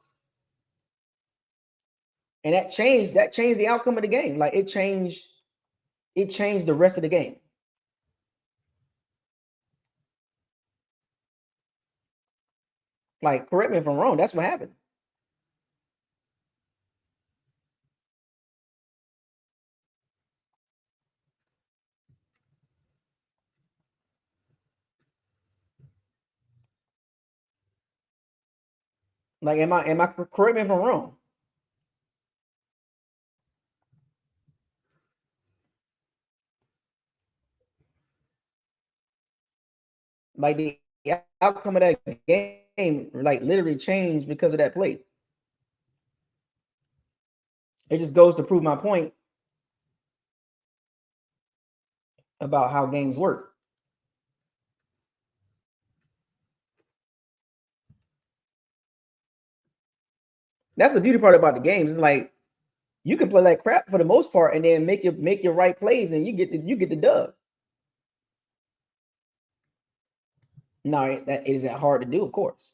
And that changed the outcome of the game. Like it changed the rest of the game. Like, correct me if I'm wrong. That's what happened. Like, am I correct me if I'm wrong? Like the outcome of that game, like literally changed because of that play. It just goes to prove my point about how games work. That's the beauty part about the games. It's like you can play like crap for the most part, and then make your right plays, and you get the dub. No, that is that hard to do, of course.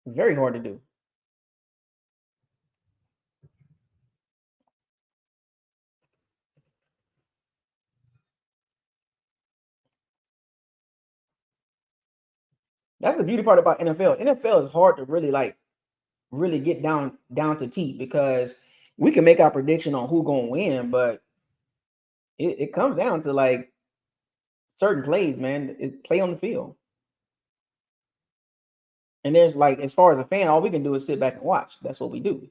It's very hard to do. That's the beauty part about NFL. NFL is hard to really get down to teeth because we can make our prediction on who gonna win, but it comes down to like certain plays, man. Play on the field. And there's like as far as a fan, all we can do is sit back and watch. That's what we do.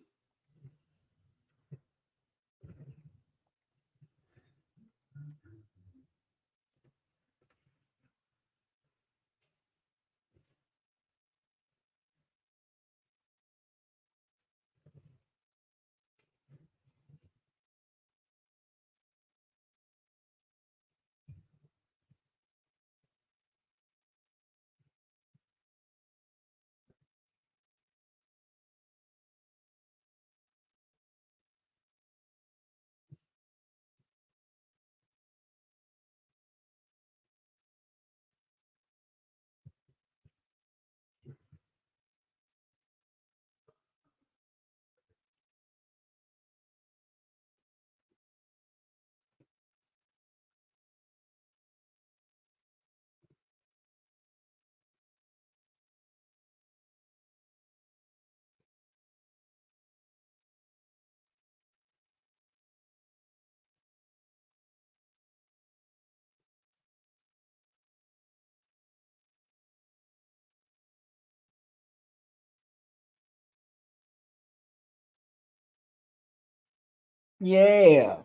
Yeah,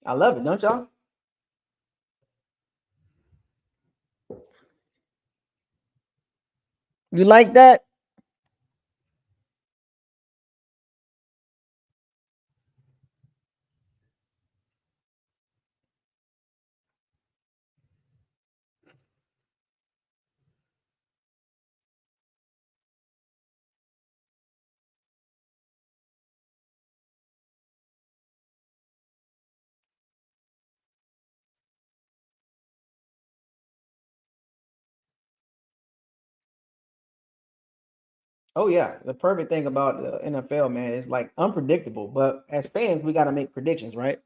I love it, don't y'all? You like that? Oh yeah, the perfect thing about the NFL, man, is like unpredictable. But as fans, we got to make predictions, right?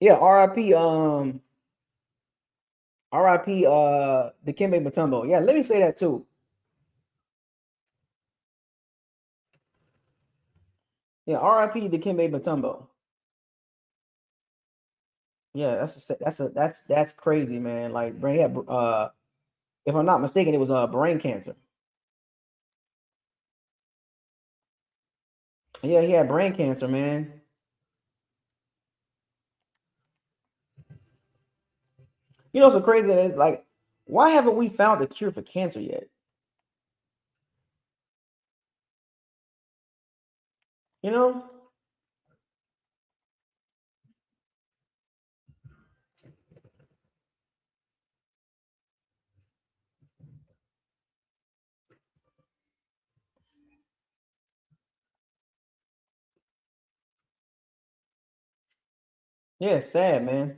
Yeah, RIP, RIP, Dikembe Mutombo. Yeah, let me say that too. Yeah, RIP Dikembe Mutombo. Yeah, that's crazy, man. Like, brain, yeah, if I'm not mistaken, it was brain cancer. Yeah, he had brain cancer, man. You know, so crazy that it's like, why haven't we found a cure for cancer yet? You know? Yeah, it's sad, man.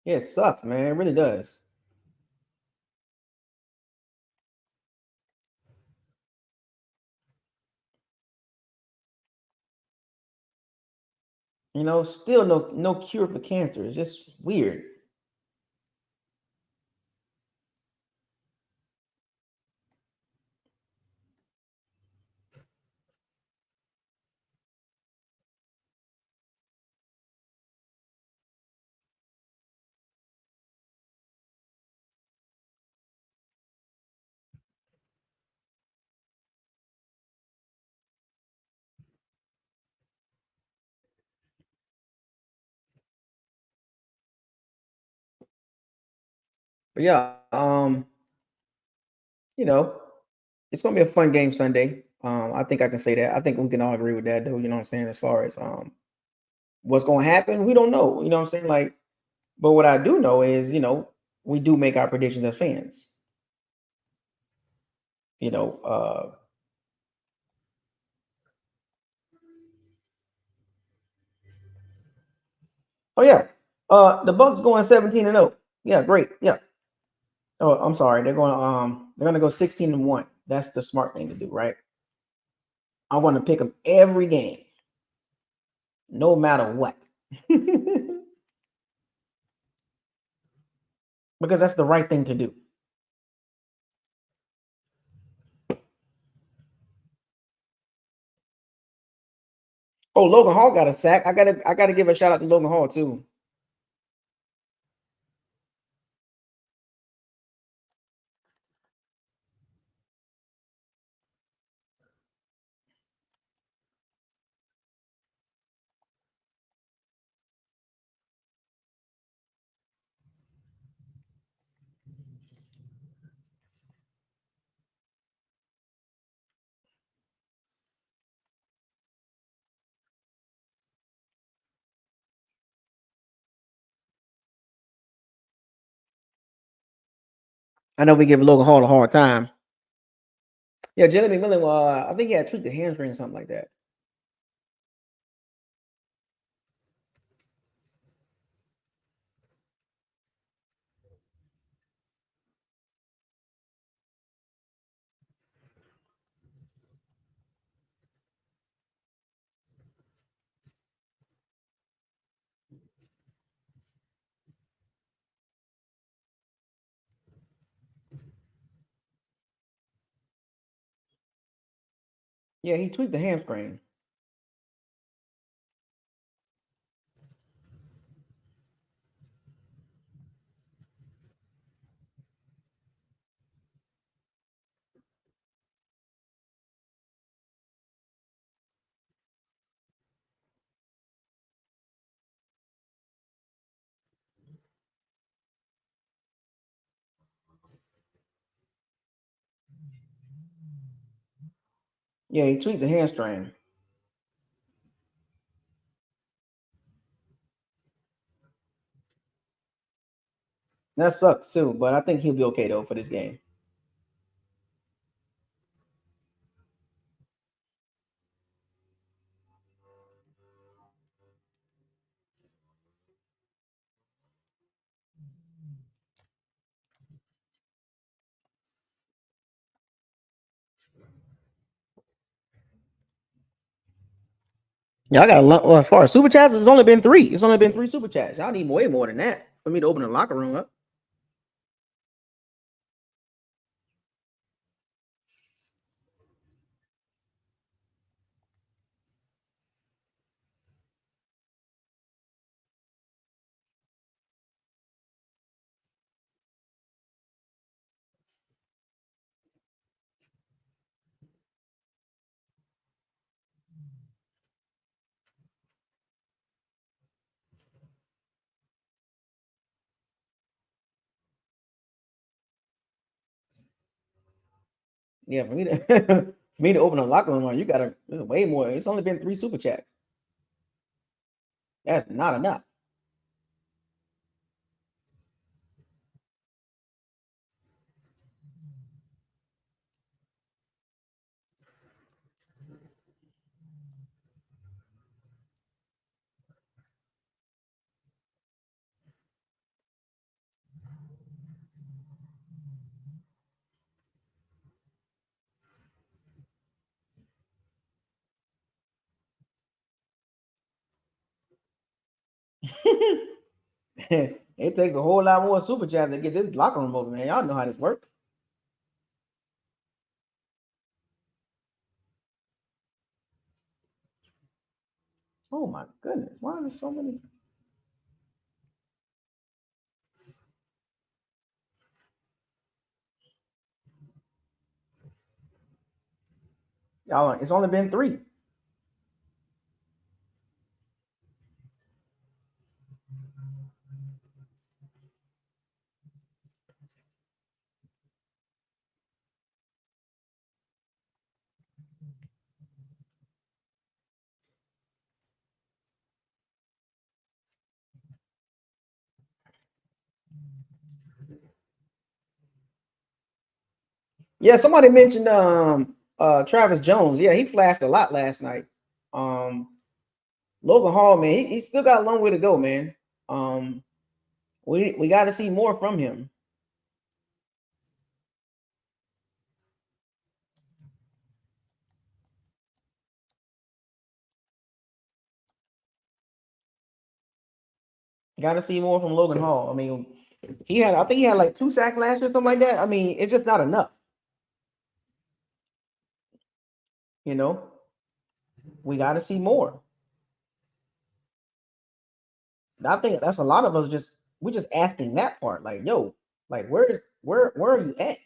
Yeah, it sucks, man. It really does. You know, still no cure for cancer. It's just weird. But yeah, you know, it's gonna be a fun game Sunday. I think I can say that. I think we can all agree with that, though. You know what I'm saying? As far as what's gonna happen, we don't know. You know what I'm saying? Like, but what I do know is, we do make our predictions as fans. You know, oh yeah, the Bucks going 17-0. Yeah, great. Yeah. Oh, I'm sorry. They're gonna go 16-1. That's the smart thing to do, right? I want to pick them every game, no matter what, because that's the right thing to do. Oh, Logan Hall got a sack. I gotta give a shout out to Logan Hall too. I know we give Logan Hall a hard time. Yeah, Jalen McMillan. I think he had tweaked the hamstring or something like that. Yeah, he tweaked the hamstring. Yeah, he tweaked the hamstring. That sucks too, but I think he'll be okay though for this game. Yeah, I got a lot. Well, as far as super chats, it's only been three. It's only been three super chats. Y'all need way more than that for me to open the locker room up. Yeah, for me to for me to open a locker room, you gotta way more. It's only been three super chats. That's not enough. It takes a whole lot more super chats to get this locker room open, man. Y'all know how this works. Oh my goodness, why are there so many? Y'all, it's only been three. Yeah, somebody mentioned Travis Jones. Yeah, he flashed a lot last night. Um Logan Hall, man, he still got a long way to go, man. Um we got to see more from him. Got to see more from Logan Hall. I mean, I think he had like two sacks last year, something like that. I mean, it's just not enough. You know, we got to see more. I think that's a lot of us just we just asking that part. Like, yo, like where are you at?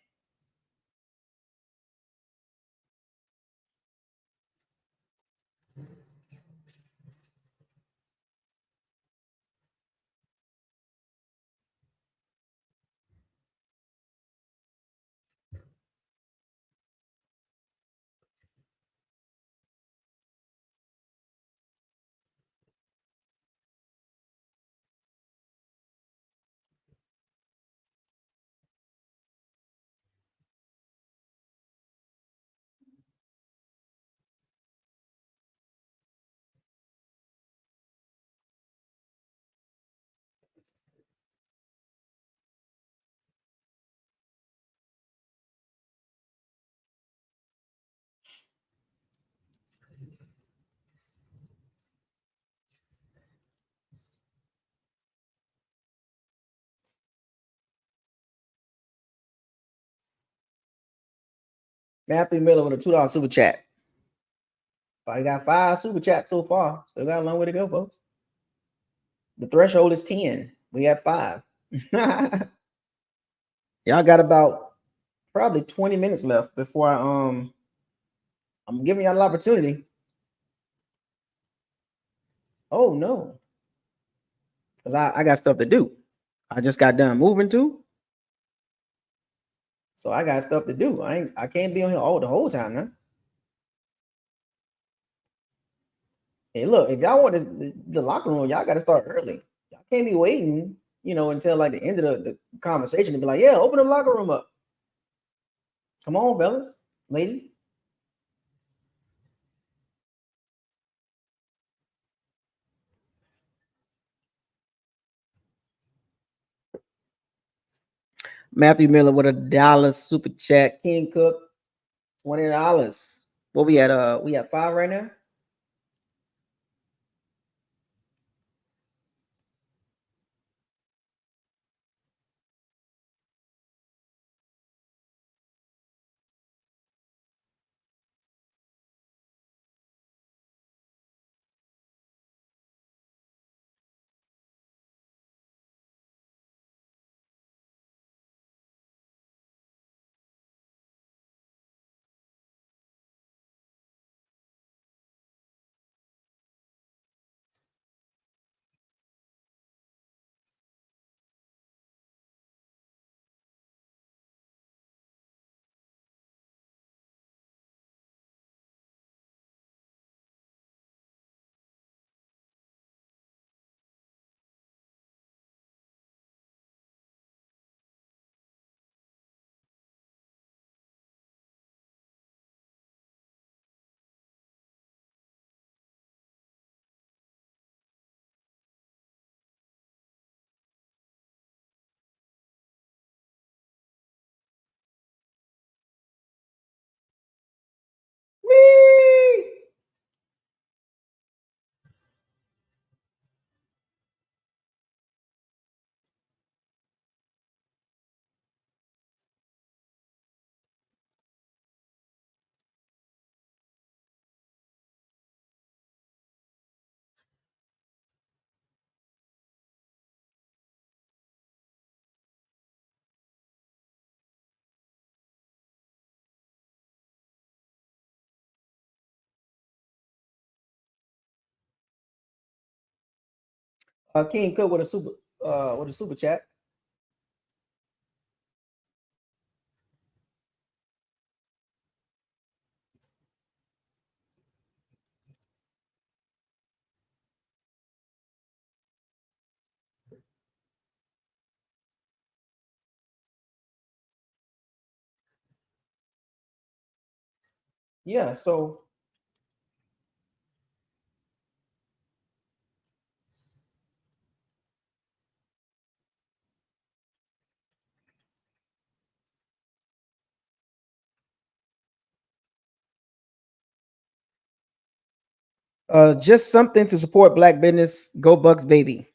Matthew Miller with a $2 super chat. I got 5 super chats so far. Still got a long way to go, folks. The threshold is 10. We have 5. Y'all got about probably 20 minutes left before I'm giving y'all an opportunity. Oh no. Because I got stuff to do. I just got done moving too. So I got stuff to do. I can't be on here all the whole time now. Hey, look, if y'all want the locker room, y'all got to start early. Y'all can't be waiting, until like the end of the conversation to be like, yeah, open the locker room up. Come on, fellas, ladies. Matthew Miller with $1 super chat. King Cook, $20. What we at? We at 5 right now. Whee! King Cook with a super chat. Yeah, so just something to support black business. Go Bucks, baby.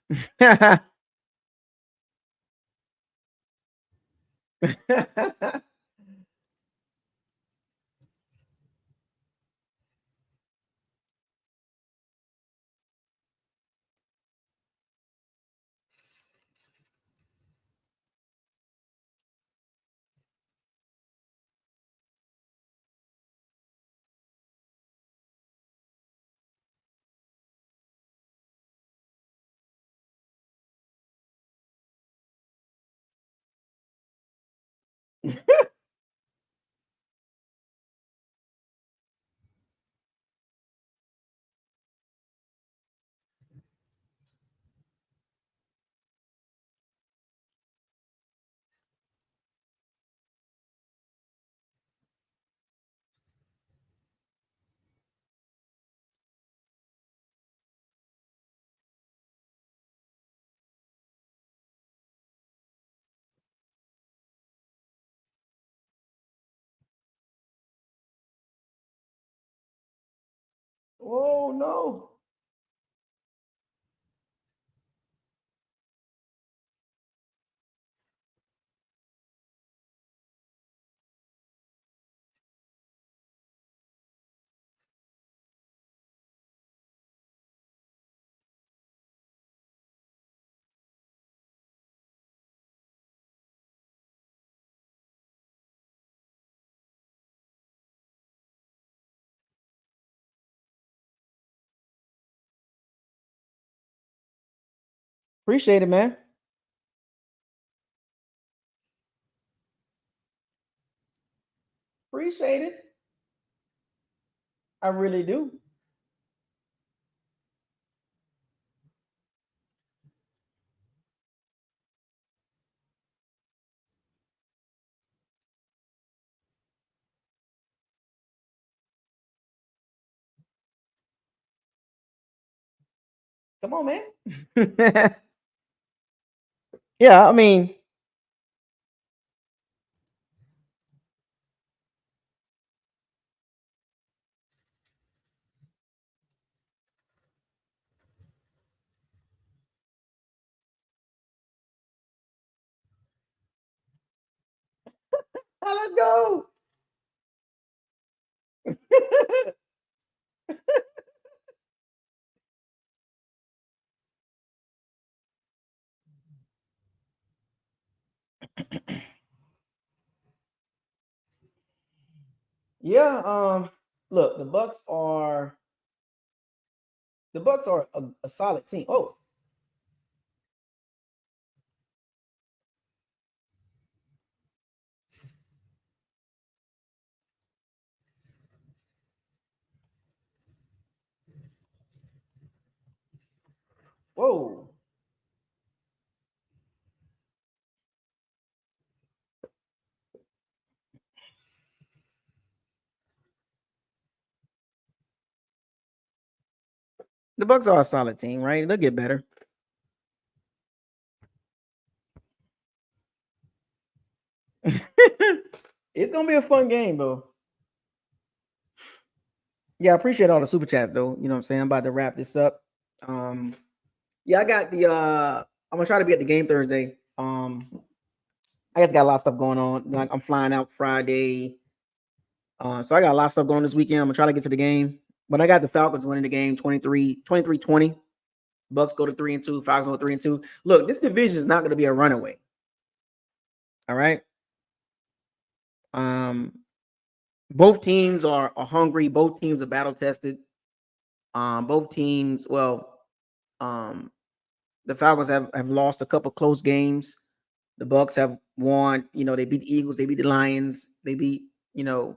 Oh no. Appreciate it, man. Appreciate it. I really do. Come on, man. Yeah, I mean, let's go. Yeah. Look, the Bucs are a solid team. Oh, whoa. The Bucs are a solid team, right? They'll get better. It's gonna be a fun game, though. Yeah, I appreciate all the super chats, though. You know what I'm saying? I'm about to wrap this up. Um, yeah, I got the. I'm gonna try to be at the game Thursday. I guess got a lot of stuff going on. Like I'm flying out Friday. So I got a lot of stuff going this weekend. I'm gonna try to get to the game. But I got the Falcons winning the game 23-20. Bucks go to 3-2, Falcons go to 3-2. Look, this division is not gonna be a runaway. All right. Um, both teams are hungry, both teams are battle tested. Both teams, well, um, the Falcons have lost a couple close games. The Bucks have won. You know, they beat the Eagles, they beat the Lions, they beat, you know,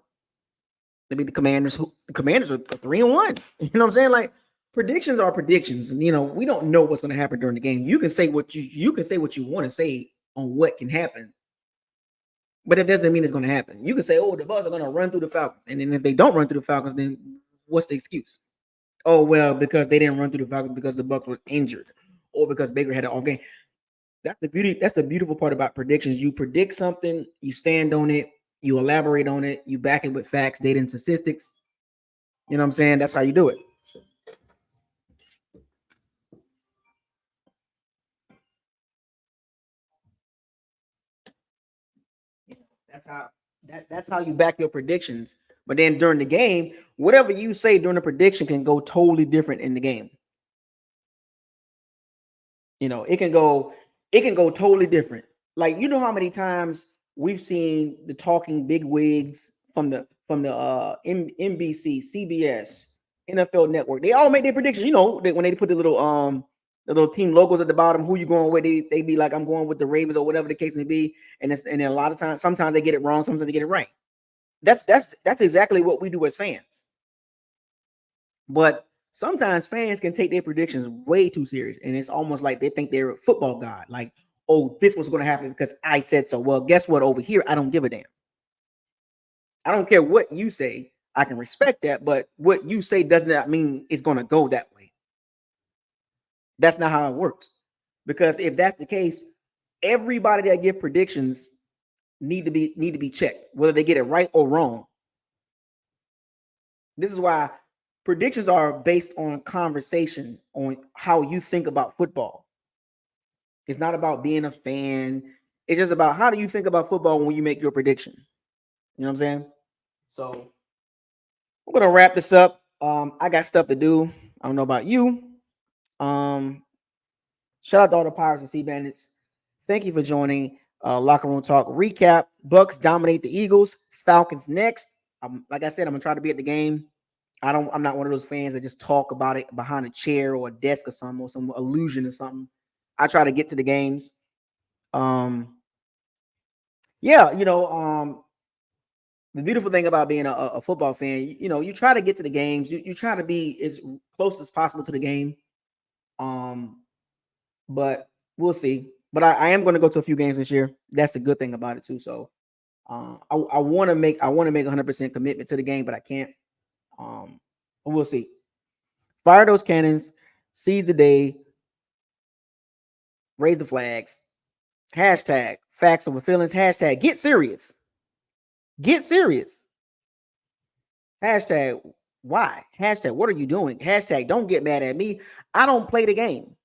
they beat the Commanders. The Commanders are 3-1. You know what I'm saying? Like predictions are predictions. And, you know, we don't know what's going to happen during the game. You can say what you can say what you want to say on what can happen, but it doesn't mean it's going to happen. You can say, "Oh, the Bucks are going to run through the Falcons," and then if they don't run through the Falcons, then what's the excuse? Oh well, because they didn't run through the Falcons because the Bucks was injured, or because Baker had an off game. That's the beauty. That's the beautiful part about predictions. You predict something, you stand on it, you elaborate on it, you back it with facts, data, and statistics. You know what I'm saying? That's how you do it. That's how that's how you back your predictions. But then during the game, whatever you say during the prediction can go totally different in the game. You know, it can go totally different. Like you know how many times we've seen the talking big wigs from the NBC, CBS, NFL Network. They all make their predictions. You know, when they put the little team logos at the bottom, who you going with? They be like, I'm going with the Ravens or whatever the case may be. And then a lot of times, sometimes they get it wrong, sometimes they get it right. That's exactly what we do as fans. But sometimes fans can take their predictions way too serious, and it's almost like they think they're a football god. Like, oh, this was going to happen because I said so. Well, guess what? Over here, I don't give a damn. I don't care what you say. I can respect that, but what you say does not mean it's going to go that way. That's not how it works. Because if that's the case, everybody that give predictions need to be checked, whether they get it right or wrong. This is why predictions are based on conversation on how you think about football. It's not about being a fan. It's just about how do you think about football when you make your prediction. You know what I'm saying? So we're gonna wrap this up. I got stuff to do. I don't know about you. Um, Shout out to all the Pirates and Sea Bandits. Thank you for joining Locker Room Talk recap. Bucks dominate the Eagles. Falcons next. Like I said, I'm gonna try to be at the game. I'm not one of those fans that just talk about it behind a chair or a desk or something or some illusion or something. I try to get to the games. Yeah, the beautiful thing about being a football fan, you try to get to the games. You try to be as close as possible to the game. But we'll see. But I am going to go to a few games this year. That's the good thing about it too. So I want to make 100% commitment to the game, but I can't. But we'll see. Fire those cannons, seize the day, raise the flags. Hashtag facts over feelings. Hashtag get serious. Get serious. Hashtag why? Hashtag what are you doing? Hashtag don't get mad at me. I don't play the game.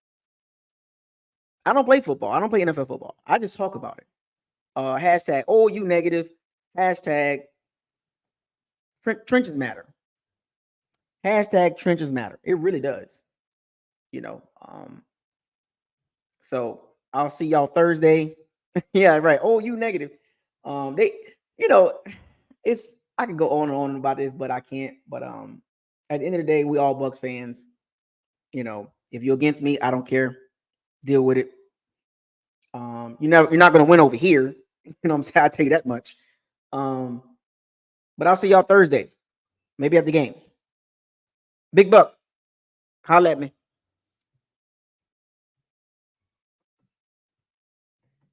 I don't play football. I don't play NFL football. I just talk about it. Hashtag oh you negative. Hashtag trenches matter. Hashtag trenches matter. It really does. So I'll see y'all Thursday. Yeah, right. Oh, you negative. They, you know, it's I can go on and on about this, but I can't. But at the end of the day, we all Bucs fans. If you're against me, I don't care. Deal with it. You're not gonna win over here. You know what I'm saying? I'll tell you that much. But I'll see y'all Thursday. Maybe at the game. Big Buck, holla at me.